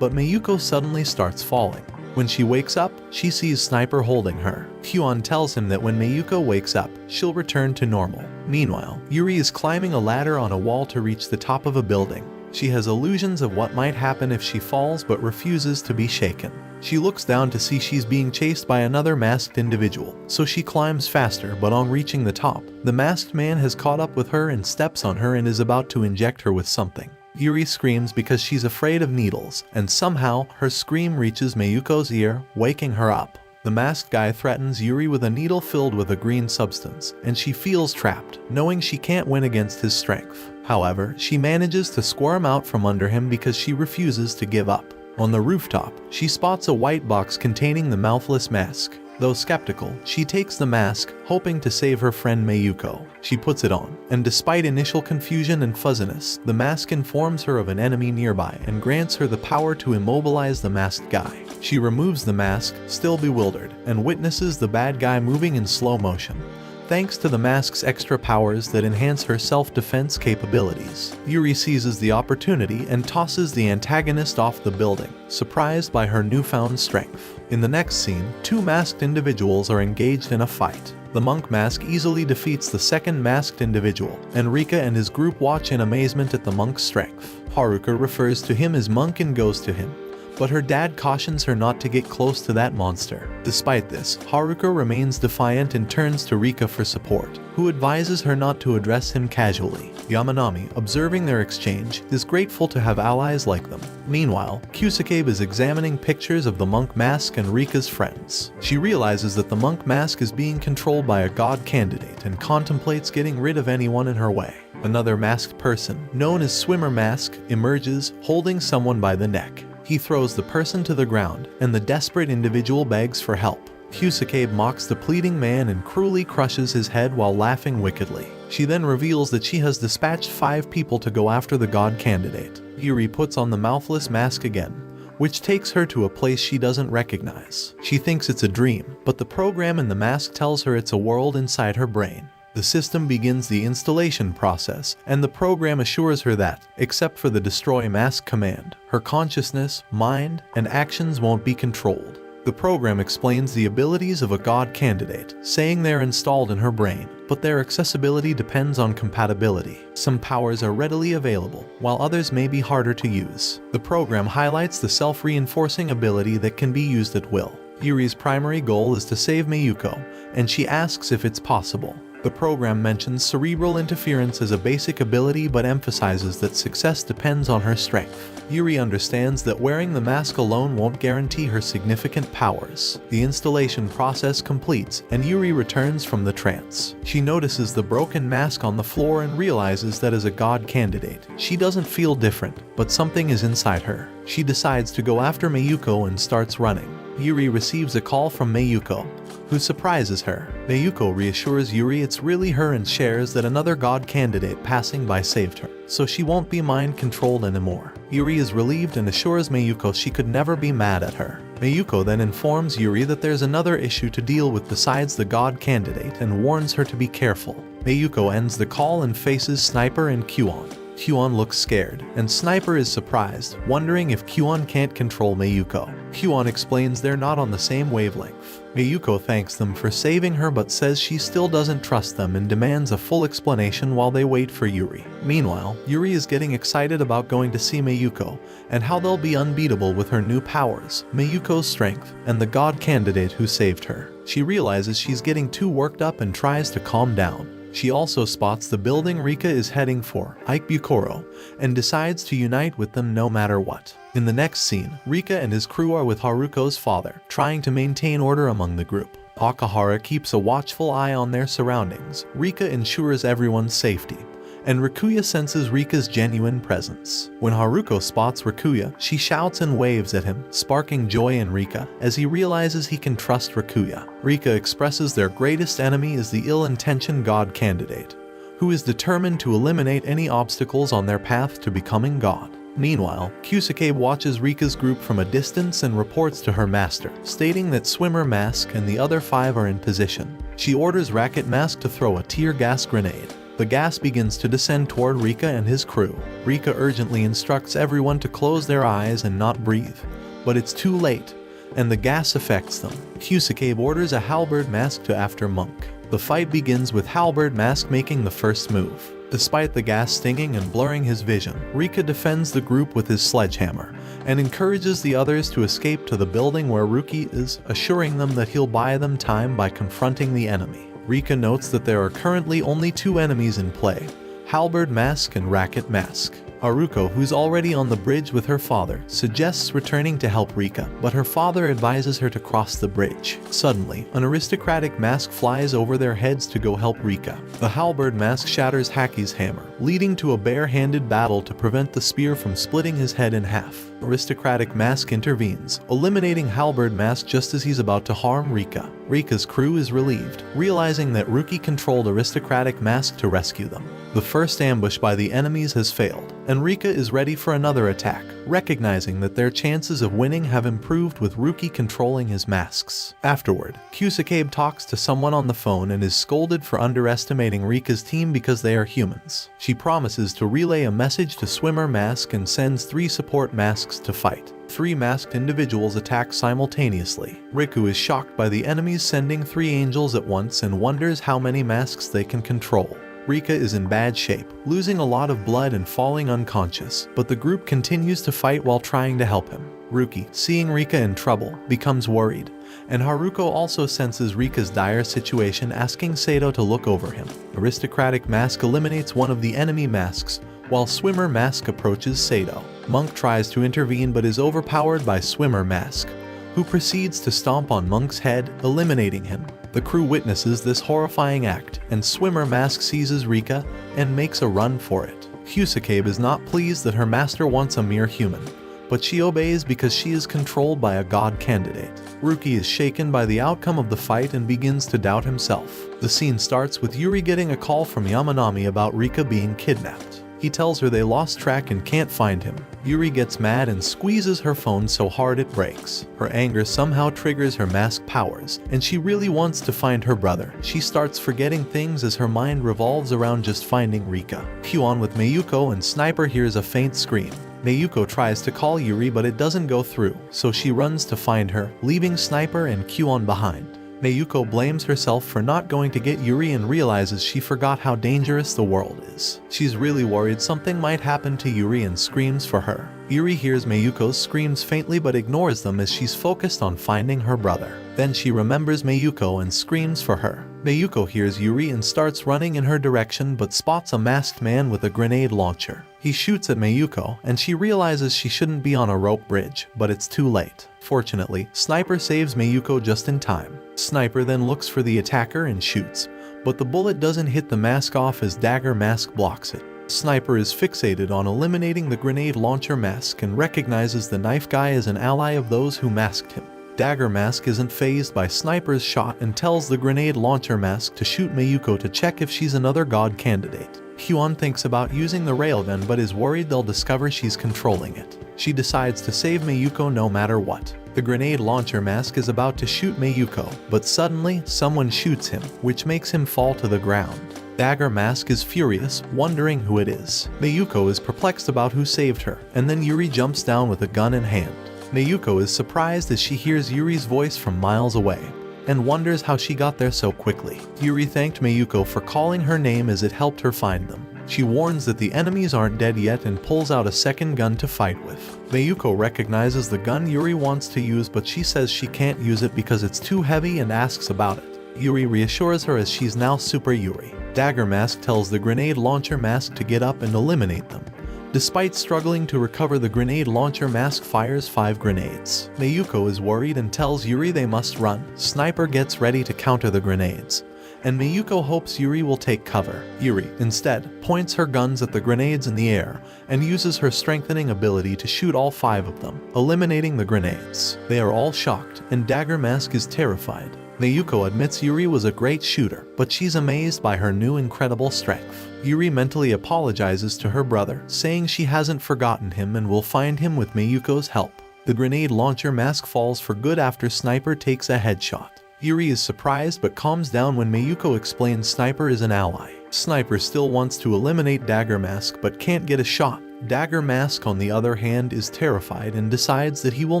But Mayuko suddenly starts falling. When she wakes up, she sees Sniper holding her. Kyuon tells him that when Mayuko wakes up, she'll return to normal. Meanwhile, Yuri is climbing a ladder on a wall to reach the top of a building. She has illusions of what might happen if she falls but refuses to be shaken. She looks down to see she's being chased by another masked individual, so she climbs faster, but on reaching the top, the masked man has caught up with her and steps on her and is about to inject her with something. Yuri screams because she's afraid of needles, and somehow her scream reaches Mayuko's ear, waking her up. The masked guy threatens Yuri with a needle filled with a green substance, and she feels trapped, knowing she can't win against his strength. However, she manages to squirm out from under him because she refuses to give up. On the rooftop, she spots a white box containing the mouthless mask. Though skeptical, she takes the mask, hoping to save her friend Mayuko. She puts it on, and despite initial confusion and fuzziness, the mask informs her of an enemy nearby and grants her the power to immobilize the masked guy. She removes the mask, still bewildered, and witnesses the bad guy moving in slow motion. Thanks to the mask's extra powers that enhance her self-defense capabilities, Yuri seizes the opportunity and tosses the antagonist off the building, surprised by her newfound strength. In the next scene, two masked individuals are engaged in a fight. The monk mask easily defeats the second masked individual, and Rika and his group watch in amazement at the monk's strength. Haruka refers to him as monk and goes to him, but her dad cautions her not to get close to that monster. Despite this, Haruka remains defiant and turns to Rika for support, who advises her not to address him casually. Yamanami, observing their exchange, is grateful to have allies like them. Meanwhile, Kusakabe is examining pictures of the monk mask and Rika's friends. She realizes that the monk mask is being controlled by a god candidate and contemplates getting rid of anyone in her way. Another masked person, known as Swimmer Mask, emerges, holding someone by the neck. He throws the person to the ground, and the desperate individual begs for help. Kusakabe mocks the pleading man and cruelly crushes his head while laughing wickedly. She then reveals that she has dispatched 5 people to go after the god candidate. Yuri puts on the mouthless mask again, which takes her to a place she doesn't recognize. She thinks it's a dream, but the program in the mask tells her it's a world inside her brain. The system begins the installation process, and the program assures her that, except for the Destroy Mask command, her consciousness, mind, and actions won't be controlled. The program explains the abilities of a god candidate, saying they're installed in her brain, but their accessibility depends on compatibility. Some powers are readily available, while others may be harder to use. The program highlights the self-reinforcing ability that can be used at will. Yuri's primary goal is to save Mayuko, and she asks if it's possible. The program mentions cerebral interference as a basic ability but emphasizes that success depends on her strength. Yuri understands that wearing the mask alone won't guarantee her significant powers. The installation process completes, and Yuri returns from the trance. She notices the broken mask on the floor and realizes that as a god candidate, she doesn't feel different, but something is inside her. She decides to go after Mayuko and starts running. Yuri receives a call from Mayuko, who surprises her. Mayuko reassures Yuri it's really her and shares that another god candidate passing by saved her, so she won't be mind-controlled anymore. Yuri is relieved and assures Mayuko she could never be mad at her. Mayuko then informs Yuri that there's another issue to deal with besides the god candidate and warns her to be careful. Mayuko ends the call and faces Sniper and Kyuon. Kyuon looks scared, and Sniper is surprised, wondering if Kyuon can't control Mayuko. Kyuon explains they're not on the same wavelength. Mayuko thanks them for saving her but says she still doesn't trust them and demands a full explanation while they wait for Yuri. Meanwhile, Yuri is getting excited about going to see Mayuko and how they'll be unbeatable with her new powers, Mayuko's strength, and the god candidate who saved her. She realizes she's getting too worked up and tries to calm down. She also spots the building Rika is heading for, Ikebukuro, and decides to unite with them no matter what. In the next scene, Rika and his crew are with Haruko's father, trying to maintain order among the group. Akahara keeps a watchful eye on their surroundings. Rika ensures everyone's safety, and Rikuya senses Rika's genuine presence. When Haruko spots Rikuya, she shouts and waves at him, sparking joy in Rika as he realizes he can trust Rikuya. Rika expresses their greatest enemy is the ill-intentioned god candidate, who is determined to eliminate any obstacles on their path to becoming god. Meanwhile, Kusakabe watches Rika's group from a distance and reports to her master, stating that Swimmer Mask and the other 5 are in position. She orders Racket Mask to throw a tear gas grenade. The gas begins to descend toward Rika and his crew. Rika urgently instructs everyone to close their eyes and not breathe. But it's too late, and the gas affects them. Kusakabe orders a Halberd Mask to after Monk. The fight begins with Halberd Mask making the first move. Despite the gas stinging and blurring his vision, Rika defends the group with his sledgehammer and encourages the others to escape to the building where Ruki is, assuring them that he'll buy them time by confronting the enemy. Rika notes that there are currently only 2 enemies in play, Halberd Mask and Racket Mask. Haruko, who's already on the bridge with her father, suggests returning to help Rika, but her father advises her to cross the bridge. Suddenly, an aristocratic mask flies over their heads to go help Rika. The Halberd Mask shatters Haki's hammer, leading to a bare-handed battle to prevent the spear from splitting his head in half. Aristocratic Mask intervenes, eliminating Halberd Mask just as he's about to harm Rika. Rika's crew is relieved, realizing that Ruki controlled Aristocratic Mask to rescue them. The first ambush by the enemies has failed, and Rika is ready for another attack, recognizing that their chances of winning have improved with Ruki controlling his masks. Afterward, Kusakabe talks to someone on the phone and is scolded for underestimating Rika's team because they are humans. She promises to relay a message to Swimmer Mask and sends 3 support masks to fight. 3 masked individuals attack simultaneously. Riku is shocked by the enemies sending 3 angels at once and wonders how many masks they can control. Rika is in bad shape, losing a lot of blood and falling unconscious, but the group continues to fight while trying to help him. Ruki, seeing Rika in trouble, becomes worried, and Haruko also senses Rika's dire situation, asking Sato to look over him. Aristocratic Mask eliminates one of the enemy masks, while Swimmer Mask approaches Sato. Monk tries to intervene but is overpowered by Swimmer Mask, who proceeds to stomp on Monk's head, eliminating him. The crew witnesses this horrifying act, and Swimmer Mask seizes Rika and makes a run for it. Kusakabe is not pleased that her master wants a mere human, but she obeys because she is controlled by a god candidate. Ruki is shaken by the outcome of the fight and begins to doubt himself. The scene starts with Yuri getting a call from Yamanami about Rika being kidnapped. He tells her they lost track and can't find him. Yuri gets mad and squeezes her phone so hard it breaks. Her anger somehow triggers her mask powers, and she really wants to find her brother. She starts forgetting things as her mind revolves around just finding Rika. Kyuon with Mayuko and Sniper hears a faint scream. Mayuko tries to call Yuri but it doesn't go through, so she runs to find her, leaving Sniper and Kyuon behind. Mayuko blames herself for not going to get Yuri and realizes she forgot how dangerous the world is. She's really worried something might happen to Yuri and screams for her. Yuri hears Mayuko's screams faintly but ignores them as she's focused on finding her brother. Then she remembers Mayuko and screams for her. Mayuko hears Yuri and starts running in her direction but spots a masked man with a grenade launcher. He shoots at Mayuko and she realizes she shouldn't be on a rope bridge, but it's too late. Fortunately, Sniper saves Mayuko just in time. Sniper then looks for the attacker and shoots, but the bullet doesn't hit the mask off as Dagger Mask blocks it. Sniper is fixated on eliminating the grenade launcher mask and recognizes the knife guy as an ally of those who masked him. Dagger Mask isn't fazed by Sniper's shot and tells the grenade launcher mask to shoot Mayuko to check if she's another god candidate. Hyun thinks about using the railgun but is worried they'll discover she's controlling it. She decides to save Mayuko no matter what. The grenade launcher mask is about to shoot Mayuko, but suddenly someone shoots him, which makes him fall to the ground. Dagger Mask is furious, wondering who it is. Mayuko is perplexed about who saved her, and then Yuri jumps down with a gun in hand. Mayuko is surprised as she hears Yuri's voice from miles away, and wonders how she got there so quickly. Yuri thanked Mayuko for calling her name as it helped her find them. She warns that the enemies aren't dead yet and pulls out a second gun to fight with. Mayuko recognizes the gun Yuri wants to use but she says she can't use it because it's too heavy and asks about it. Yuri reassures her as she's now Super Yuri. Dagger Mask tells the grenade launcher mask to get up and eliminate them. Despite struggling to recover, the grenade launcher mask fires 5 grenades. Mayuko is worried and tells Yuri they must run. Sniper gets ready to counter the grenades, and Mayuko hopes Yuri will take cover. Yuri, instead, points her guns at the grenades in the air and uses her strengthening ability to shoot all 5 of them, eliminating the grenades. They are all shocked, and Dagger Mask is terrified. Mayuko admits Yuri was a great shooter, but she's amazed by her new incredible strength. Yuri mentally apologizes to her brother, saying she hasn't forgotten him and will find him with Mayuko's help. The grenade launcher mask falls for good after Sniper takes a headshot. Yuri is surprised but calms down when Mayuko explains Sniper is an ally. Sniper still wants to eliminate Dagger Mask but can't get a shot. Dagger Mask, on the other hand, is terrified and decides that he will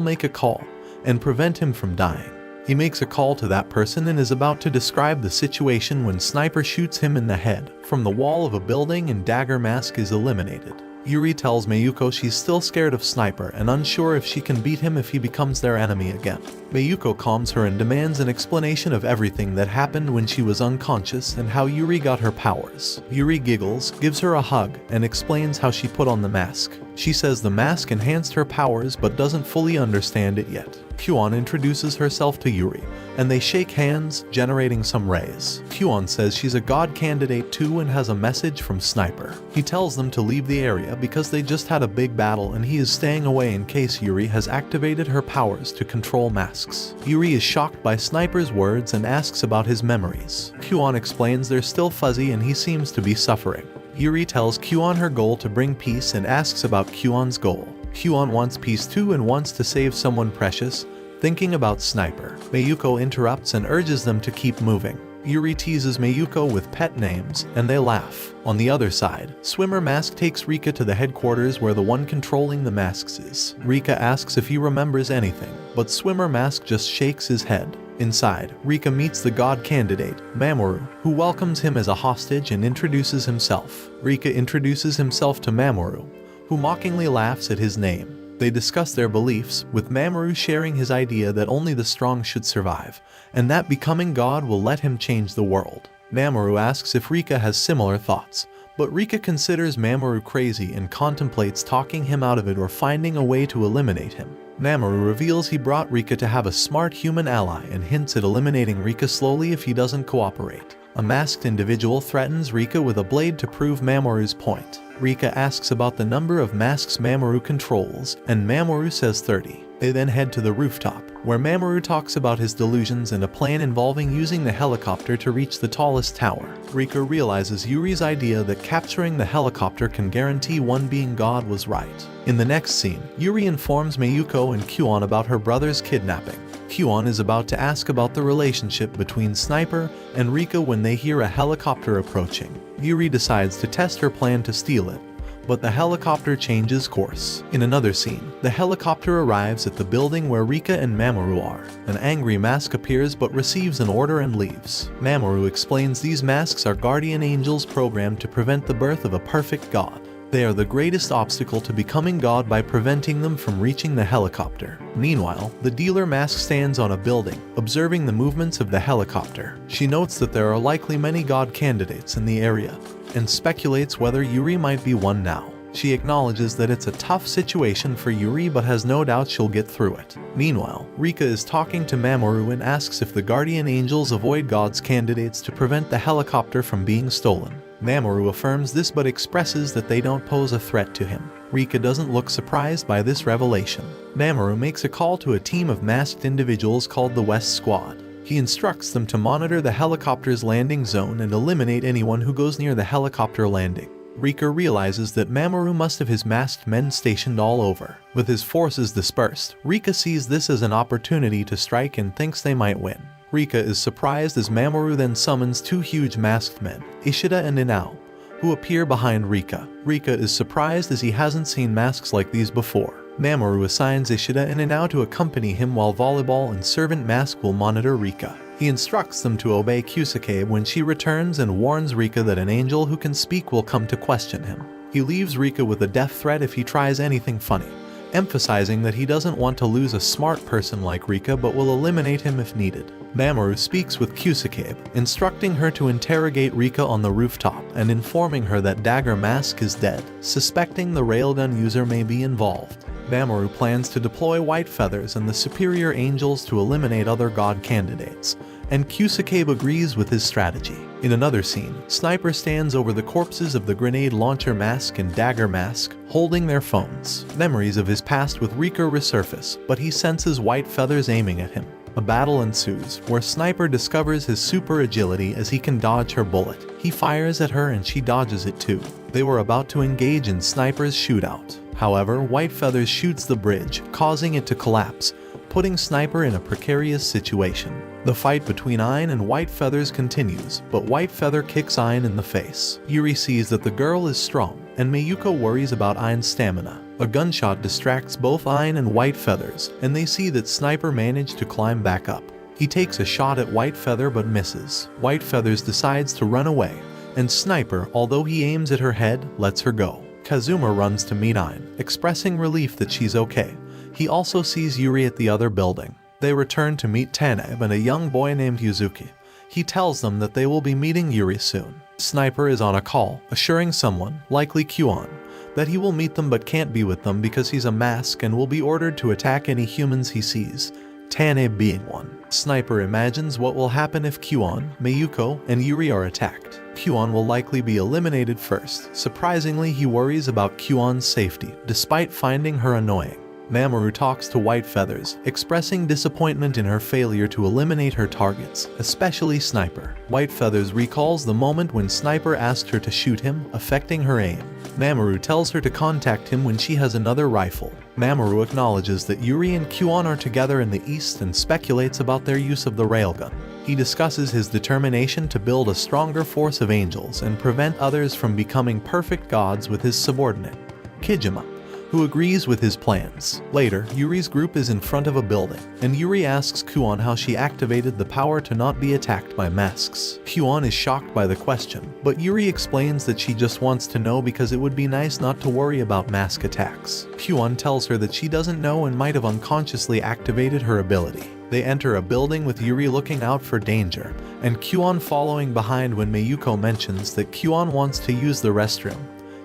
make a call and prevent him from dying. He makes a call to that person and is about to describe the situation when Sniper shoots him in the head from the wall of a building and Dagger Mask is eliminated. Yuri tells Mayuko she's still scared of Sniper and unsure if she can beat him if he becomes their enemy again. Mayuko calms her and demands an explanation of everything that happened when she was unconscious and how Yuri got her powers. Yuri giggles, gives her a hug, and explains how she put on the mask. She says the mask enhanced her powers but doesn't fully understand it yet. Kyuan introduces herself to Yuri, and they shake hands, generating some rays. Kyuan says she's a god candidate too and has a message from Sniper. He tells them to leave the area because they just had a big battle and he is staying away in case Yuri has activated her powers to control masks. Yuri is shocked by Sniper's words and asks about his memories. Kyuan explains they're still fuzzy and he seems to be suffering. Yuri tells Kyuan her goal to bring peace and asks about Kyuan's goal. Kyuan wants peace too and wants to save someone precious, thinking about Sniper. Mayuko interrupts and urges them to keep moving. Yuri teases Mayuko with pet names, and they laugh. On the other side, Swimmer Mask takes Rika to the headquarters where the one controlling the masks is. Rika asks if he remembers anything, but Swimmer Mask just shakes his head. Inside, Rika meets the god candidate, Mamoru, who welcomes him as a hostage and introduces himself. Rika introduces himself to Mamoru, who mockingly laughs at his name. They discuss their beliefs, with Mamoru sharing his idea that only the strong should survive, and that becoming God will let him change the world. Mamoru asks if Rika has similar thoughts, but Rika considers Mamoru crazy and contemplates talking him out of it or finding a way to eliminate him. Mamoru reveals he brought Rika to have a smart human ally and hints at eliminating Rika slowly if he doesn't cooperate. A masked individual threatens Rika with a blade to prove Mamoru's point. Rika asks about the number of masks Mamoru controls, and Mamoru says 30. They then head to the rooftop, where Mamoru talks about his delusions and a plan involving using the helicopter to reach the tallest tower. Rika realizes Yuri's idea that capturing the helicopter can guarantee one being God was right. In the next scene, Yuri informs Mayuko and Kyuan about her brother's kidnapping. Kyuan is about to ask about the relationship between Sniper and Rika when they hear a helicopter approaching. Yuri decides to test her plan to steal it, but the helicopter changes course. In another scene, the helicopter arrives at the building where Rika and Mamoru are. An angry mask appears but receives an order and leaves. Mamoru explains these masks are guardian angels programmed to prevent the birth of a perfect god. They are the greatest obstacle to becoming God by preventing them from reaching the helicopter. Meanwhile, the dealer mask stands on a building, observing the movements of the helicopter. She notes that there are likely many God candidates in the area, and speculates whether Yuri might be one now. She acknowledges that it's a tough situation for Yuri but has no doubt she'll get through it. Meanwhile, Rika is talking to Mamoru and asks if the guardian angels avoid God's candidates to prevent the helicopter from being stolen. Mamoru affirms this but expresses that they don't pose a threat to him. Rika doesn't look surprised by this revelation. Mamoru makes a call to a team of masked individuals called the West Squad. He instructs them to monitor the helicopter's landing zone and eliminate anyone who goes near the helicopter landing. Rika realizes that Mamoru must have his masked men stationed all over. With his forces dispersed, Rika sees this as an opportunity to strike and thinks they might win. Rika is surprised as Mamoru then summons two huge masked men, Ishida and Inao, who appear behind Rika. Rika is surprised as he hasn't seen masks like these before. Mamoru assigns Ishida and Inao to accompany him while Volleyball and Servant Mask will monitor Rika. He instructs them to obey Kyusuke when she returns and warns Rika that an angel who can speak will come to question him. He leaves Rika with a death threat if he tries anything funny, emphasizing that he doesn't want to lose a smart person like Rika but will eliminate him if needed. Mamoru speaks with Kyusuke, instructing her to interrogate Rika on the rooftop and informing her that Dagger Mask is dead, suspecting the railgun user may be involved. Mamoru plans to deploy White Feathers and the superior angels to eliminate other god candidates, and Kyusuke agrees with his strategy. In another scene, Sniper stands over the corpses of the Grenade Launcher Mask and Dagger Mask, holding their phones. Memories of his past with Rika resurface, but he senses White Feathers aiming at him. A battle ensues, where Sniper discovers his super agility as he can dodge her bullet. He fires at her and she dodges it too. They were about to engage in Sniper's shootout. However, White Feathers shoots the bridge, causing it to collapse, putting Sniper in a precarious situation. The fight between Ain and White Feathers continues, but White Feather kicks Ain in the face. Yuri sees that the girl is strong, and Mayuko worries about Ain's stamina. A gunshot distracts both Ain and White Feathers, and they see that Sniper managed to climb back up. He takes a shot at White Feather but misses. White Feathers decides to run away, and Sniper, although he aims at her head, lets her go. Kazuma runs to meet Ain, expressing relief that she's okay. He also sees Yuri at the other building. They return to meet Tanabe and a young boy named Yuzuki. He tells them that they will be meeting Yuri soon. Sniper is on a call, assuring someone, likely Kuon, that he will meet them but can't be with them because he's a mask and will be ordered to attack any humans he sees, Tanabe being one. Sniper imagines what will happen if Kuon, Mayuko, and Yuri are attacked. Kuon will likely be eliminated first. Surprisingly, he worries about Kuon's safety, despite finding her annoying. Mamoru talks to White Feathers, expressing disappointment in her failure to eliminate her targets, especially Sniper. White Feathers recalls the moment when Sniper asked her to shoot him, affecting her aim. Mamoru tells her to contact him when she has another rifle. Mamoru acknowledges that Yuri and Kuon are together in the east and speculates about their use of the railgun. He discusses his determination to build a stronger force of angels and prevent others from becoming perfect gods with his subordinate, Kijima, who agrees with his plans. Later, Yuri's group is in front of a building, and Yuri asks Kuon how she activated the power to not be attacked by masks. Kuon is shocked by the question, but Yuri explains that she just wants to know because it would be nice not to worry about mask attacks. Kuon tells her that she doesn't know and might have unconsciously activated her ability. They enter a building with Yuri looking out for danger, and Kuon following behind when Mayuko mentions that Kuon wants to use the restroom,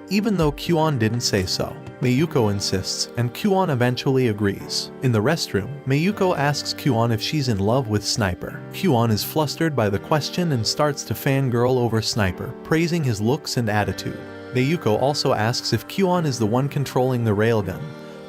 even though Kuon didn't say so. Mayuko insists, and Kuon eventually agrees. In the restroom, Mayuko asks Kuon if she's in love with Sniper. Kuon is flustered by the question and starts to fangirl over Sniper, praising his looks and attitude. Mayuko also asks if Kuon is the one controlling the railgun,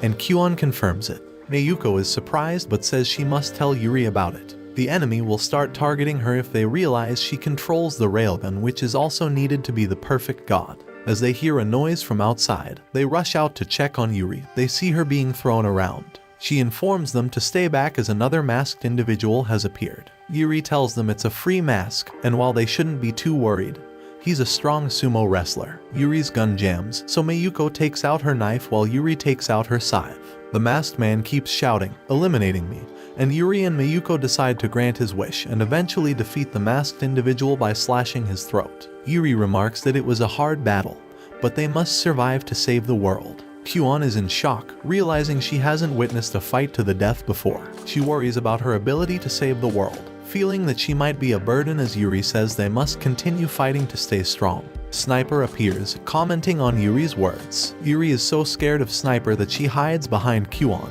and Kuon confirms it. Mayuko is surprised but says she must tell Yuri about it. The enemy will start targeting her if they realize she controls the railgun, which is also needed to be the perfect god. As they hear a noise from outside, they rush out to check on Yuri. They see her being thrown around. She informs them to stay back as another masked individual has appeared. Yuri tells them it's a free mask, and while they shouldn't be too worried, he's a strong sumo wrestler. Yuri's gun jams, so Mayuko takes out her knife while Yuri takes out her scythe. The masked man keeps shouting, "Eliminating me," and Yuri and Mayuko decide to grant his wish and eventually defeat the masked individual by slashing his throat. Yuri remarks that it was a hard battle, but they must survive to save the world. Kuon is in shock, realizing she hasn't witnessed a fight to the death before. She worries about her ability to save the world, feeling that she might be a burden as Yuri says they must continue fighting to stay strong. Sniper appears, commenting on Yuri's words. Yuri is so scared of Sniper that she hides behind Kuon,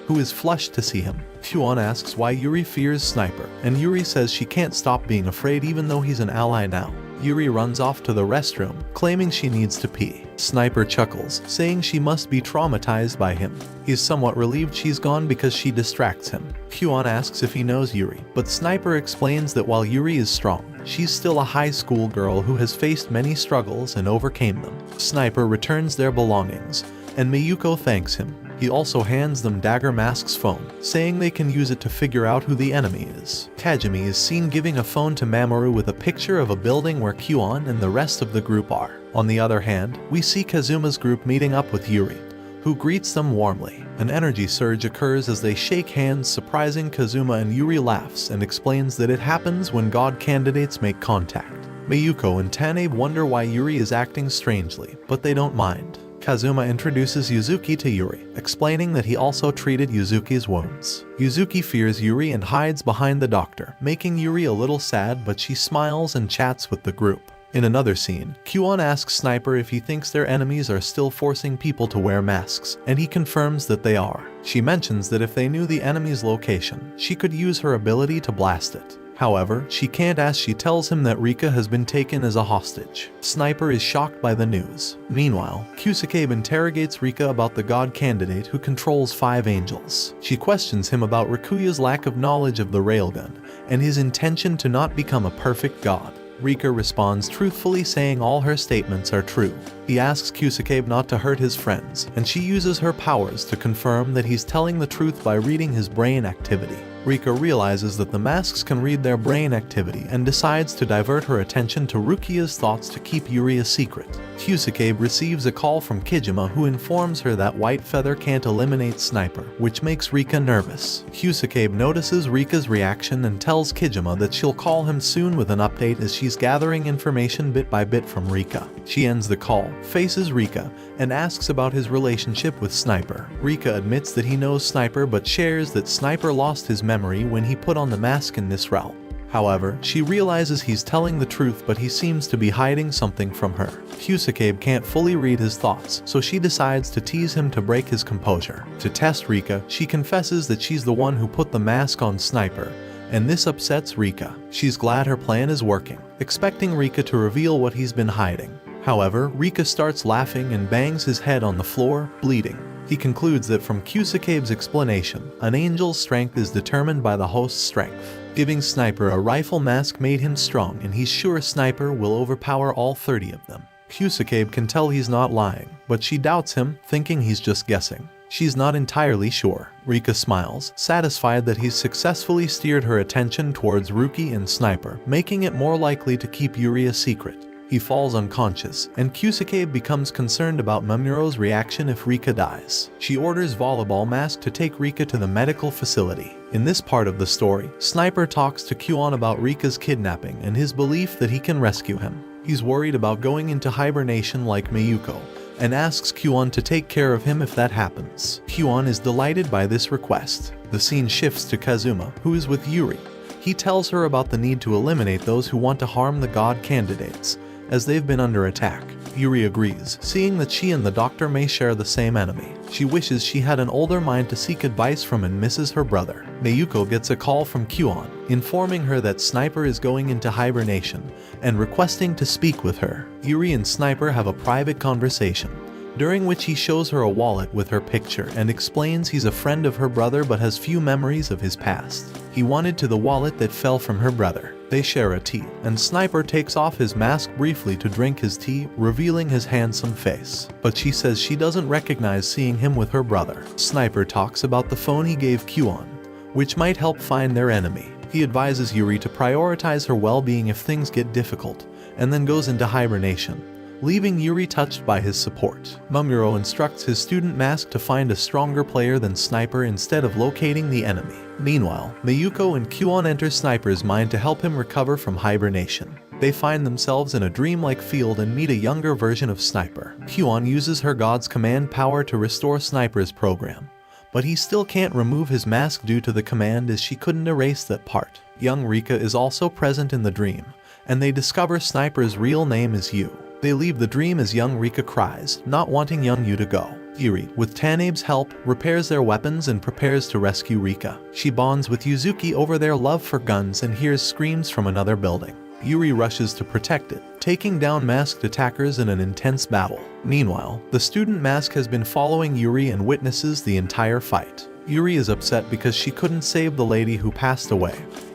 who is flushed to see him. Kuon asks why Yuri fears Sniper, and Yuri says she can't stop being afraid even though he's an ally now. Yuri runs off to the restroom, claiming she needs to pee. Sniper chuckles, saying she must be traumatized by him. He's somewhat relieved she's gone because she distracts him. Kuon asks if he knows Yuri, but Sniper explains that while Yuri is strong, she's still a high school girl who has faced many struggles and overcame them. Sniper returns their belongings, and Mayuko thanks him. He also hands them Dagger Mask's phone, saying they can use it to figure out who the enemy is. Kajimi is seen giving a phone to Mamoru with a picture of a building where Kuon and the rest of the group are. On the other hand, we see Kazuma's group meeting up with Yuri, who greets them warmly. An energy surge occurs as they shake hands, surprising Kazuma, and Yuri laughs and explains that it happens when god candidates make contact. Mayuko and Tanabe wonder why Yuri is acting strangely, but they don't mind. Kazuma introduces Yuzuki to Yuri, explaining that he also treated Yuzuki's wounds. Yuzuki fears Yuri and hides behind the doctor, making Yuri a little sad, but she smiles and chats with the group. In another scene, Kuon asks Sniper if he thinks their enemies are still forcing people to wear masks, and he confirms that they are. She mentions that if they knew the enemy's location, she could use her ability to blast it. However, she can't as she tells him that Rika has been taken as a hostage. Sniper is shocked by the news. Meanwhile, Kusakabe interrogates Rika about the god candidate who controls 5 angels. She questions him about Rikuya's lack of knowledge of the railgun and his intention to not become a perfect god. Rika responds truthfully, saying all her statements are true. He asks Kusakabe not to hurt his friends, and she uses her powers to confirm that he's telling the truth by reading his brain activity. Rika realizes that the masks can read their brain activity and decides to divert her attention to Rukia's thoughts to keep Yuri a secret. Kusakabe receives a call from Kijima, who informs her that White Feather can't eliminate Sniper, which makes Rika nervous. Kusakabe notices Rika's reaction and tells Kijima that she'll call him soon with an update as she's gathering information bit by bit from Rika. She ends the call, faces Rika, and asks about his relationship with Sniper. Rika admits that he knows Sniper but shares that Sniper lost his memory when he put on the mask in this realm. However, she realizes he's telling the truth, but he seems to be hiding something from her. Kusakabe can't fully read his thoughts, so she decides to tease him to break his composure. To test Rika, she confesses that she's the one who put the mask on Sniper, and this upsets Rika. She's glad her plan is working, expecting Rika to reveal what he's been hiding. However, Rika starts laughing and bangs his head on the floor, bleeding. He concludes that from Kusakabe's explanation, an angel's strength is determined by the host's strength. Giving Sniper a rifle mask made him strong, and he's sure Sniper will overpower all 30 of them. Kusakabe can tell he's not lying, but she doubts him, thinking he's just guessing. She's not entirely sure. Rika smiles, satisfied that he's successfully steered her attention towards Ruki and Sniper, making it more likely to keep Yuri a secret. He falls unconscious, and Kusakabe becomes concerned about Mamuro's reaction if Rika dies. She orders Volleyball Mask to take Rika to the medical facility. In this part of the story, Sniper talks to Kuon about Rika's kidnapping and his belief that he can rescue him. He's worried about going into hibernation like Mayuko, and asks Kuon to take care of him if that happens. Kuon is delighted by this request. The scene shifts to Kazuma, who is with Yuri. He tells her about the need to eliminate those who want to harm the god candidates, as they've been under attack. Yuri agrees, seeing that she and the doctor may share the same enemy. She wishes she had an older mind to seek advice from and misses her brother. Mayuko gets a call from Kuon, informing her that Sniper is going into hibernation and requesting to speak with her. Yuri and Sniper have a private conversation, during which he shows her a wallet with her picture and explains he's a friend of her brother but has few memories of his past. He wanted to the wallet that fell from her brother. They share a tea, and Sniper takes off his mask briefly to drink his tea, revealing his handsome face. But she says she doesn't recognize seeing him with her brother. Sniper talks about the phone he gave Kuon, which might help find their enemy. He advises Yuri to prioritize her well-being if things get difficult, and then goes into hibernation, leaving Yuri touched by his support. Mamuro instructs his student Mask to find a stronger player than Sniper instead of locating the enemy. Meanwhile, Mayuko and Kuon enter Sniper's mind to help him recover from hibernation. They find themselves in a dreamlike field and meet a younger version of Sniper. Kuon uses her god's command power to restore Sniper's program, but he still can't remove his mask due to the command, as she couldn't erase that part. Young Rika is also present in the dream, and they discover Sniper's real name is Yu. They leave the dream as young Rika cries, not wanting young Yu to go. Yuri, with Tanabe's help, repairs their weapons and prepares to rescue Rika. She bonds with Yuzuki over their love for guns and hears screams from another building. Yuri rushes to protect it, taking down masked attackers in an intense battle. Meanwhile, the student Mask has been following Yuri and witnesses the entire fight. Yuri is upset because she couldn't save the lady who passed away,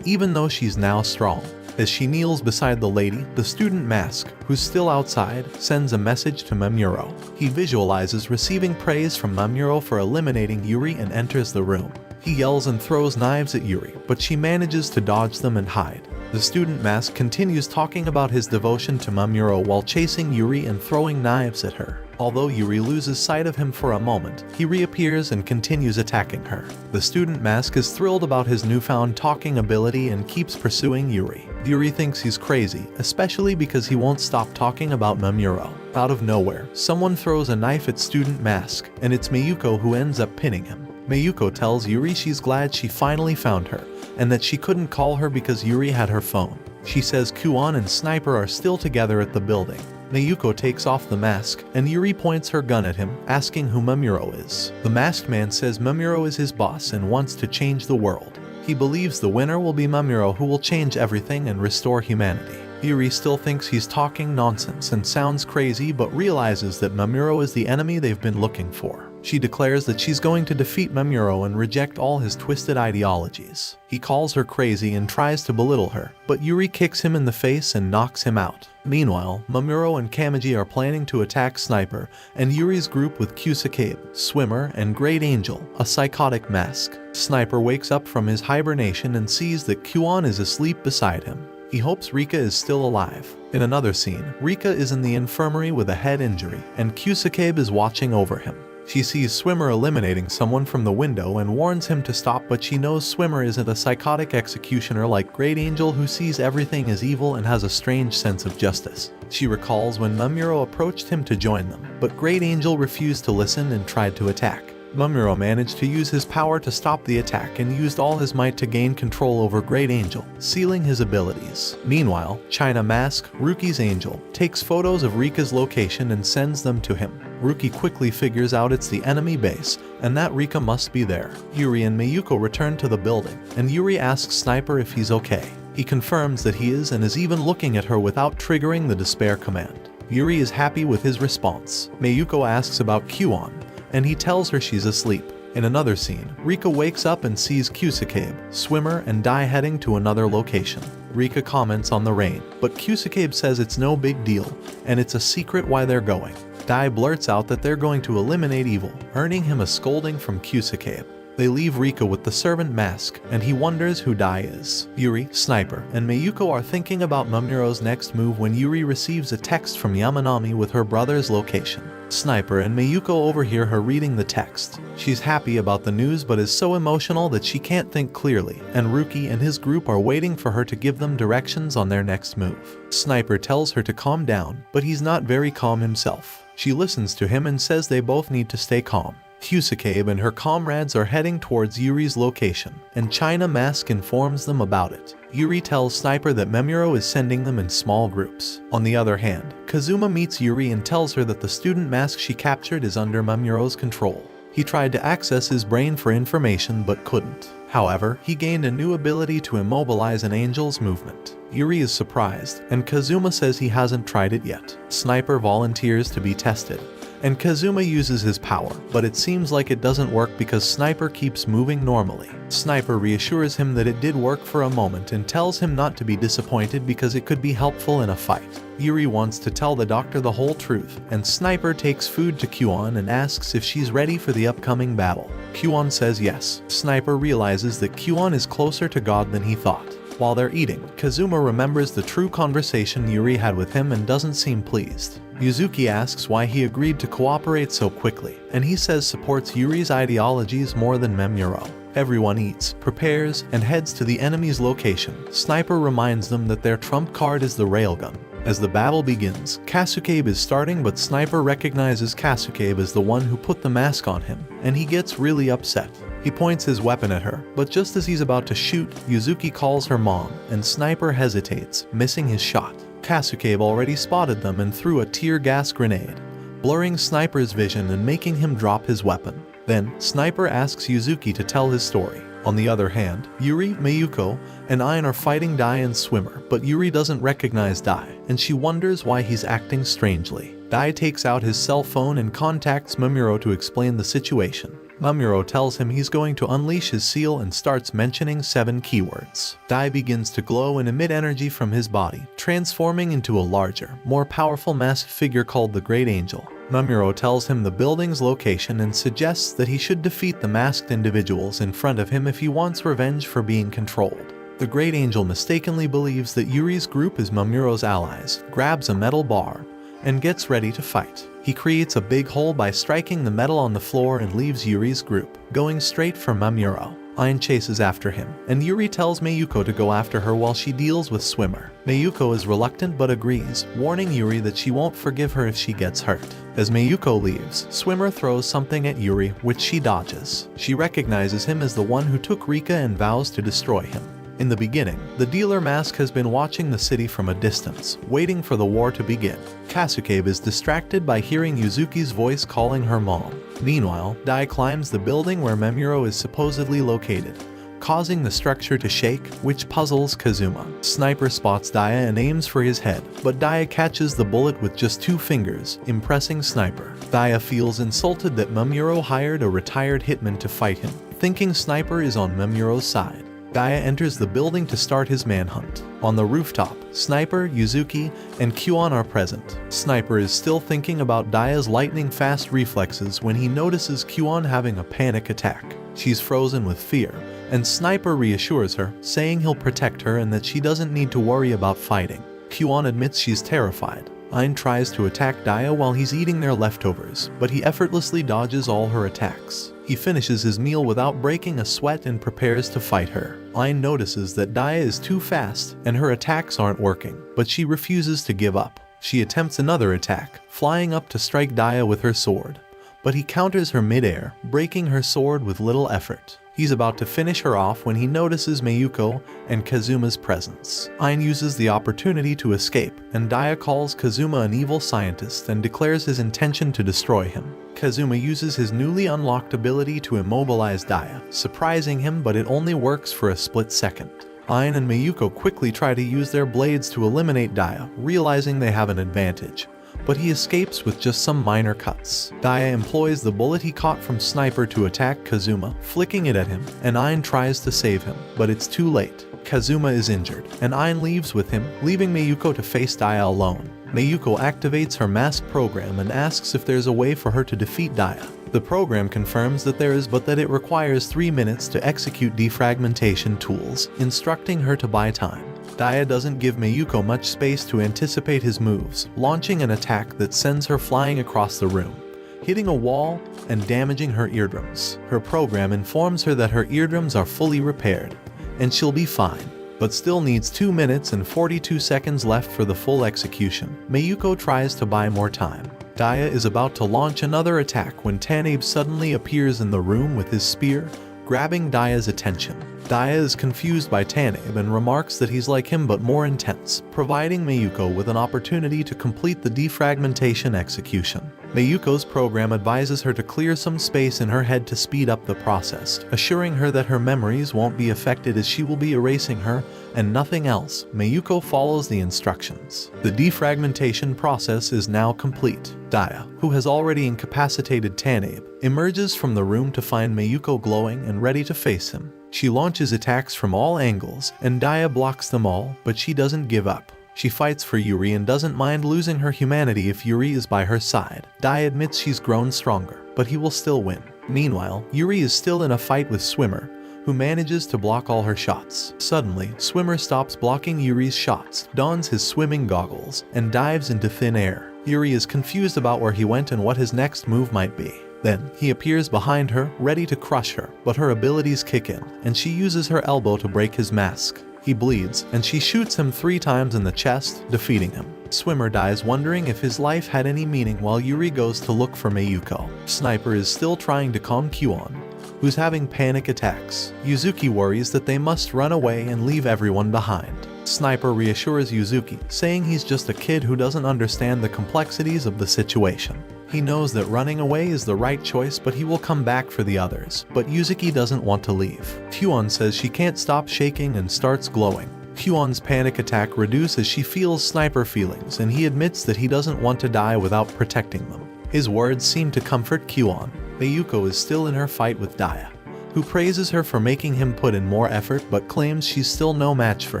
even though she's now strong. As she kneels beside the lady, the student Mask, who's still outside, sends a message to Mamuro. He visualizes receiving praise from Mamuro for eliminating Yuri and enters the room. He yells and throws knives at Yuri, but she manages to dodge them and hide. The student Mask continues talking about his devotion to Mamuro while chasing Yuri and throwing knives at her. Although Yuri loses sight of him for a moment, he reappears and continues attacking her. The student Mask is thrilled about his newfound talking ability and keeps pursuing Yuri. Yuri thinks he's crazy, especially because he won't stop talking about Mamuro. Out of nowhere, someone throws a knife at student Mask, and it's Mayuko who ends up pinning him. Mayuko tells Yuri she's glad she finally found her, and that she couldn't call her because Yuri had her phone. She says Kuon and Sniper are still together at the building. Mayuko takes off the mask, and Yuri points her gun at him, asking who Mamuro is. The masked man says Mamuro is his boss and wants to change the world. He believes the winner will be Mamuro, who will change everything and restore humanity. Yuri still thinks he's talking nonsense and sounds crazy, but realizes that Mamuro is the enemy they've been looking for. She declares that she's going to defeat Mamuro and reject all his twisted ideologies. He calls her crazy and tries to belittle her, but Yuri kicks him in the face and knocks him out. Meanwhile, Mamuro and Kamiji are planning to attack Sniper and Yuri's group with Kusakabe, Swimmer, and Great Angel, a psychotic mask. Sniper wakes up from his hibernation and sees that Kuon is asleep beside him. He hopes Rika is still alive. In another scene, Rika is in the infirmary with a head injury, and Kusakabe is watching over him. She sees Swimmer eliminating someone from the window and warns him to stop, but she knows Swimmer isn't a psychotic executioner like Great Angel, who sees everything as evil and has a strange sense of justice. She recalls when Mamuro approached him to join them, but Great Angel refused to listen and tried to attack. Mamuro managed to use his power to stop the attack and used all his might to gain control over Great Angel, sealing his abilities. Meanwhile, China Mask, Ruki's angel, takes photos of Rika's location and sends them to him. Ruki quickly figures out it's the enemy base, and that Rika must be there. Yuri and Mayuko return to the building, and Yuri asks Sniper if he's okay. He confirms that he is and is even looking at her without triggering the despair command. Yuri is happy with his response. Mayuko asks about Kuon, and he tells her she's asleep. In another scene, Rika wakes up and sees Kusakabe, Swimmer, and Dai heading to another location. Rika comments on the rain, but Kusakabe says it's no big deal, and it's a secret why they're going. Dai blurts out that they're going to eliminate evil, earning him a scolding from Kusakabe. They leave Rika with the servant Mask, and he wonders who Dai is. Yuri, Sniper, and Mayuko are thinking about Mamuro's next move when Yuri receives a text from Yamanami with her brother's location. Sniper and Mayuko overhear her reading the text. She's happy about the news but is so emotional that she can't think clearly, and Ruki and his group are waiting for her to give them directions on their next move. Sniper tells her to calm down, but he's not very calm himself. She listens to him and says they both need to stay calm. Kusakabe and her comrades are heading towards Yuri's location, and China Mask informs them about it. Yuri tells Sniper that Mamuro is sending them in small groups. On the other hand, Kazuma meets Yuri and tells her that the student mask she captured is under Mamuro's control. He tried to access his brain for information but couldn't. However, he gained a new ability to immobilize an angel's movement. Yuri is surprised, and Kazuma says he hasn't tried it yet. Sniper volunteers to be tested, and Kazuma uses his power, but it seems like it doesn't work because Sniper keeps moving normally. Sniper reassures him that it did work for a moment and tells him not to be disappointed because it could be helpful in a fight. Yuri wants to tell the doctor the whole truth, and Sniper takes food to Kuon and asks if she's ready for the upcoming battle. Kuon says yes. Sniper realizes that Kuon is closer to God than he thought. While they're eating, Kazuma remembers the true conversation Yuri had with him and doesn't seem pleased. Yuzuki asks why he agreed to cooperate so quickly, and he says supports Yuri's ideologies more than Mamuro. Everyone eats, prepares, and heads to the enemy's location. Sniper reminds them that their trump card is the railgun. As the battle begins, Kasukabe is starting, but Sniper recognizes Kasukabe as the one who put the mask on him, and he gets really upset. He points his weapon at her, but just as he's about to shoot, Yuzuki calls her mom, and Sniper hesitates, missing his shot. Kasukabe already spotted them and threw a tear gas grenade, blurring Sniper's vision and making him drop his weapon. Then, Sniper asks Yuzuki to tell his story. On the other hand, Yuri, Mayuko, and Ain are fighting Dai and Swimmer, but Yuri doesn't recognize Dai, and she wonders why he's acting strangely. Dai takes out his cell phone and contacts Mamuro to explain the situation. Mamuro tells him he's going to unleash his seal and starts mentioning 7 keywords. Dai begins to glow and emit energy from his body, transforming into a larger, more powerful masked figure called the Great Angel. Mamuro tells him the building's location and suggests that he should defeat the masked individuals in front of him if he wants revenge for being controlled. The Great Angel mistakenly believes that Yuri's group is Mamuro's allies, grabs a metal bar, and gets ready to fight. He creates a big hole by striking the metal on the floor and leaves Yuri's group, going straight for Mamuro. Ain chases after him, and Yuri tells Mayuko to go after her while she deals with Swimmer. Mayuko is reluctant but agrees, warning Yuri that she won't forgive her if she gets hurt. As Mayuko leaves, Swimmer throws something at Yuri, which she dodges. She recognizes him as the one who took Rika and vows to destroy him. In the beginning, the dealer Mask has been watching the city from a distance, waiting for the war to begin. Kasukabe is distracted by hearing Yuzuki's voice calling her mom. Meanwhile, Dai climbs the building where Mamuro is supposedly located, causing the structure to shake, which puzzles Kazuma. Sniper spots Daya and aims for his head, but Daya catches the bullet with just 2 fingers, impressing Sniper. Daya feels insulted that Mamuro hired a retired hitman to fight him, thinking Sniper is on Mamuro's side. Daya enters the building to start his manhunt. On the rooftop, Sniper, Yuzuki, and Kyuon are present. Sniper is still thinking about Daya's lightning-fast reflexes when he notices Kyuon having a panic attack. She's frozen with fear, and Sniper reassures her, saying he'll protect her and that she doesn't need to worry about fighting. Kyuon admits she's terrified. Ain tries to attack Daya while he's eating their leftovers, but he effortlessly dodges all her attacks. He finishes his meal without breaking a sweat and prepares to fight her. Ain notices that Daya is too fast and her attacks aren't working, but she refuses to give up. She attempts another attack, flying up to strike Daya with her sword, but he counters her mid-air, breaking her sword with little effort. He's about to finish her off when he notices Mayuko and Kazuma's presence. Ain uses the opportunity to escape, and Daya calls Kazuma an evil scientist and declares his intention to destroy him. Kazuma uses his newly unlocked ability to immobilize Daya, surprising him, but it only works for a split second. Ain and Mayuko quickly try to use their blades to eliminate Daya, realizing they have an advantage, but he escapes with just some minor cuts. Daya employs the bullet he caught from Sniper to attack Kazuma, flicking it at him, and Ain tries to save him, but it's too late. Kazuma is injured, and Ain leaves with him, leaving Mayuko to face Daya alone. Mayuko activates her mask program and asks if there's a way for her to defeat Daya. The program confirms that there is, but that it requires 3 minutes to execute defragmentation tools, instructing her to buy time. Daya doesn't give Mayuko much space to anticipate his moves, launching an attack that sends her flying across the room, hitting a wall and damaging her eardrums. Her program informs her that her eardrums are fully repaired, and she'll be fine, but still needs 2 minutes and 42 seconds left for the full execution. Mayuko tries to buy more time. Daya is about to launch another attack when Tanabe suddenly appears in the room with his spear, grabbing Daya's attention. Daya is confused by Tanabe and remarks that he's like him but more intense, providing Mayuko with an opportunity to complete the defragmentation execution. Mayuko's program advises her to clear some space in her head to speed up the process, assuring her that her memories won't be affected as she will be erasing her and nothing else. Mayuko follows the instructions. The defragmentation process is now complete. Daya, who has already incapacitated Tanabe, emerges from the room to find Mayuko glowing and ready to face him. She launches attacks from all angles, and Daya blocks them all, but she doesn't give up. She fights for Yuri and doesn't mind losing her humanity if Yuri is by her side. Daya admits she's grown stronger, but he will still win. Meanwhile, Yuri is still in a fight with Swimmer, who manages to block all her shots. Suddenly, Swimmer stops blocking Yuri's shots, dons his swimming goggles, and dives into thin air. Yuri is confused about where he went and what his next move might be. Then, he appears behind her, ready to crush her, but her abilities kick in, and she uses her elbow to break his mask. He bleeds, and she shoots him 3 times in the chest, defeating him. Swimmer dies wondering if his life had any meaning while Yuri goes to look for Mayuko. Sniper is still trying to calm Kyuon, who's having panic attacks. Yuzuki worries that they must run away and leave everyone behind. Sniper reassures Yuzuki, saying he's just a kid who doesn't understand the complexities of the situation. He knows that running away is the right choice, but he will come back for the others. But Yuzuki doesn't want to leave. Kyuon says she can't stop shaking and starts glowing. Kyuon's panic attack reduces as she feels Sniper feelings, and he admits that he doesn't want to die without protecting them. His words seem to comfort Kyuon. Mayuko is still in her fight with Daya, who praises her for making him put in more effort but claims she's still no match for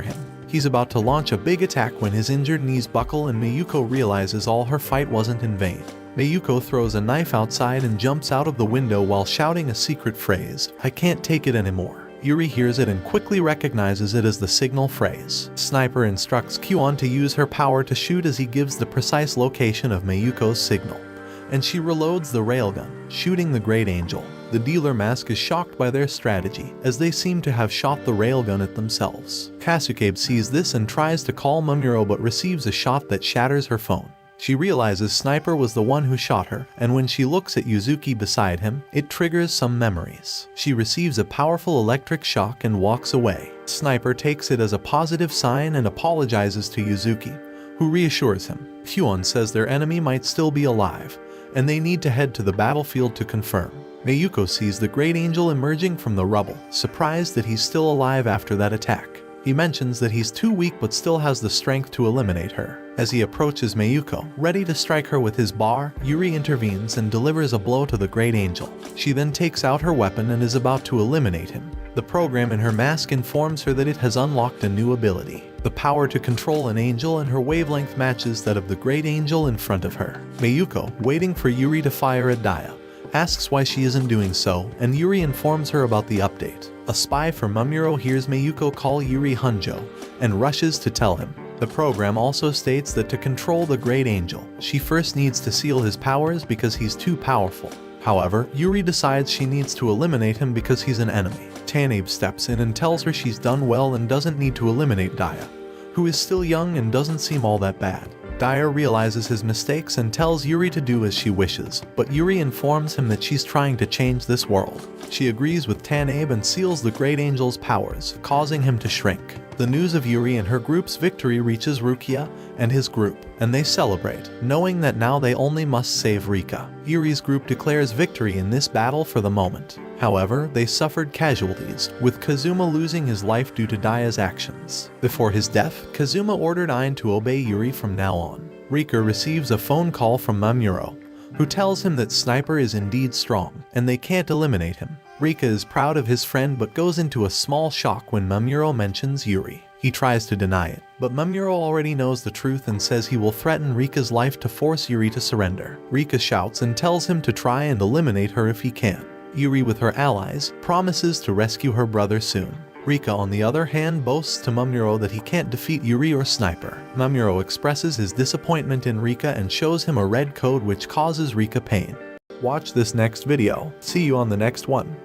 him. He's about to launch a big attack when his injured knees buckle and Mayuko realizes all her fight wasn't in vain. Mayuko throws a knife outside and jumps out of the window while shouting a secret phrase, "I can't take it anymore." Yuri hears it and quickly recognizes it as the signal phrase. Sniper instructs Kyuon to use her power to shoot as he gives the precise location of Mayuko's signal, and she reloads the railgun, shooting the Great Angel. The dealer mask is shocked by their strategy, as they seem to have shot the railgun at themselves. Kasuke sees this and tries to call Mamuro but receives a shot that shatters her phone. She realizes Sniper was the one who shot her, and when she looks at Yuzuki beside him, it triggers some memories. She receives a powerful electric shock and walks away. Sniper takes it as a positive sign and apologizes to Yuzuki, who reassures him. Kyuon says their enemy might still be alive, and they need to head to the battlefield to confirm. Mayuko sees the Great Angel emerging from the rubble, surprised that he's still alive after that attack. He mentions that he's too weak but still has the strength to eliminate her. As he approaches Mayuko, ready to strike her with his bar, Yuri intervenes and delivers a blow to the Great Angel. She then takes out her weapon and is about to eliminate him. The program in her mask informs her that it has unlocked a new ability, the power to control an angel, and her wavelength matches that of the Great Angel in front of her. Mayuko, waiting for Yuri to fire at Daya, asks why she isn't doing so, and Yuri informs her about the update. A spy from Mamuro hears Mayuko call Yuri Hunjo and rushes to tell him. The program also states that to control the Great Angel, she first needs to seal his powers because he's too powerful. However, Yuri decides she needs to eliminate him because he's an enemy. Tanabe steps in and tells her she's done well and doesn't need to eliminate Daya, who is still young and doesn't seem all that bad. Daya realizes his mistakes and tells Yuri to do as she wishes, but Yuri informs him that she's trying to change this world. She agrees with Tanabe and seals the Great Angel's powers, causing him to shrink. The news of Yuri and her group's victory reaches Rukia and his group, and they celebrate, knowing that now they only must save Rika. Yuri's group declares victory in this battle for the moment. However, they suffered casualties, with Kazuma losing his life due to Daya's actions. Before his death, Kazuma ordered Ain to obey Yuri from now on. Rika receives a phone call from Mamuro, who tells him that Sniper is indeed strong, and they can't eliminate him. Rika is proud of his friend but goes into a small shock when Mamuro mentions Yuri. He tries to deny it, but Mamuro already knows the truth and says he will threaten Rika's life to force Yuri to surrender. Rika shouts and tells him to try and eliminate her if he can. Yuri, with her allies, promises to rescue her brother soon. Rika, on the other hand, boasts to Mamuro that he can't defeat Yuri or Sniper. Mamuro expresses his disappointment in Rika and shows him a red code which causes Rika pain. Watch this next video. See you on the next one.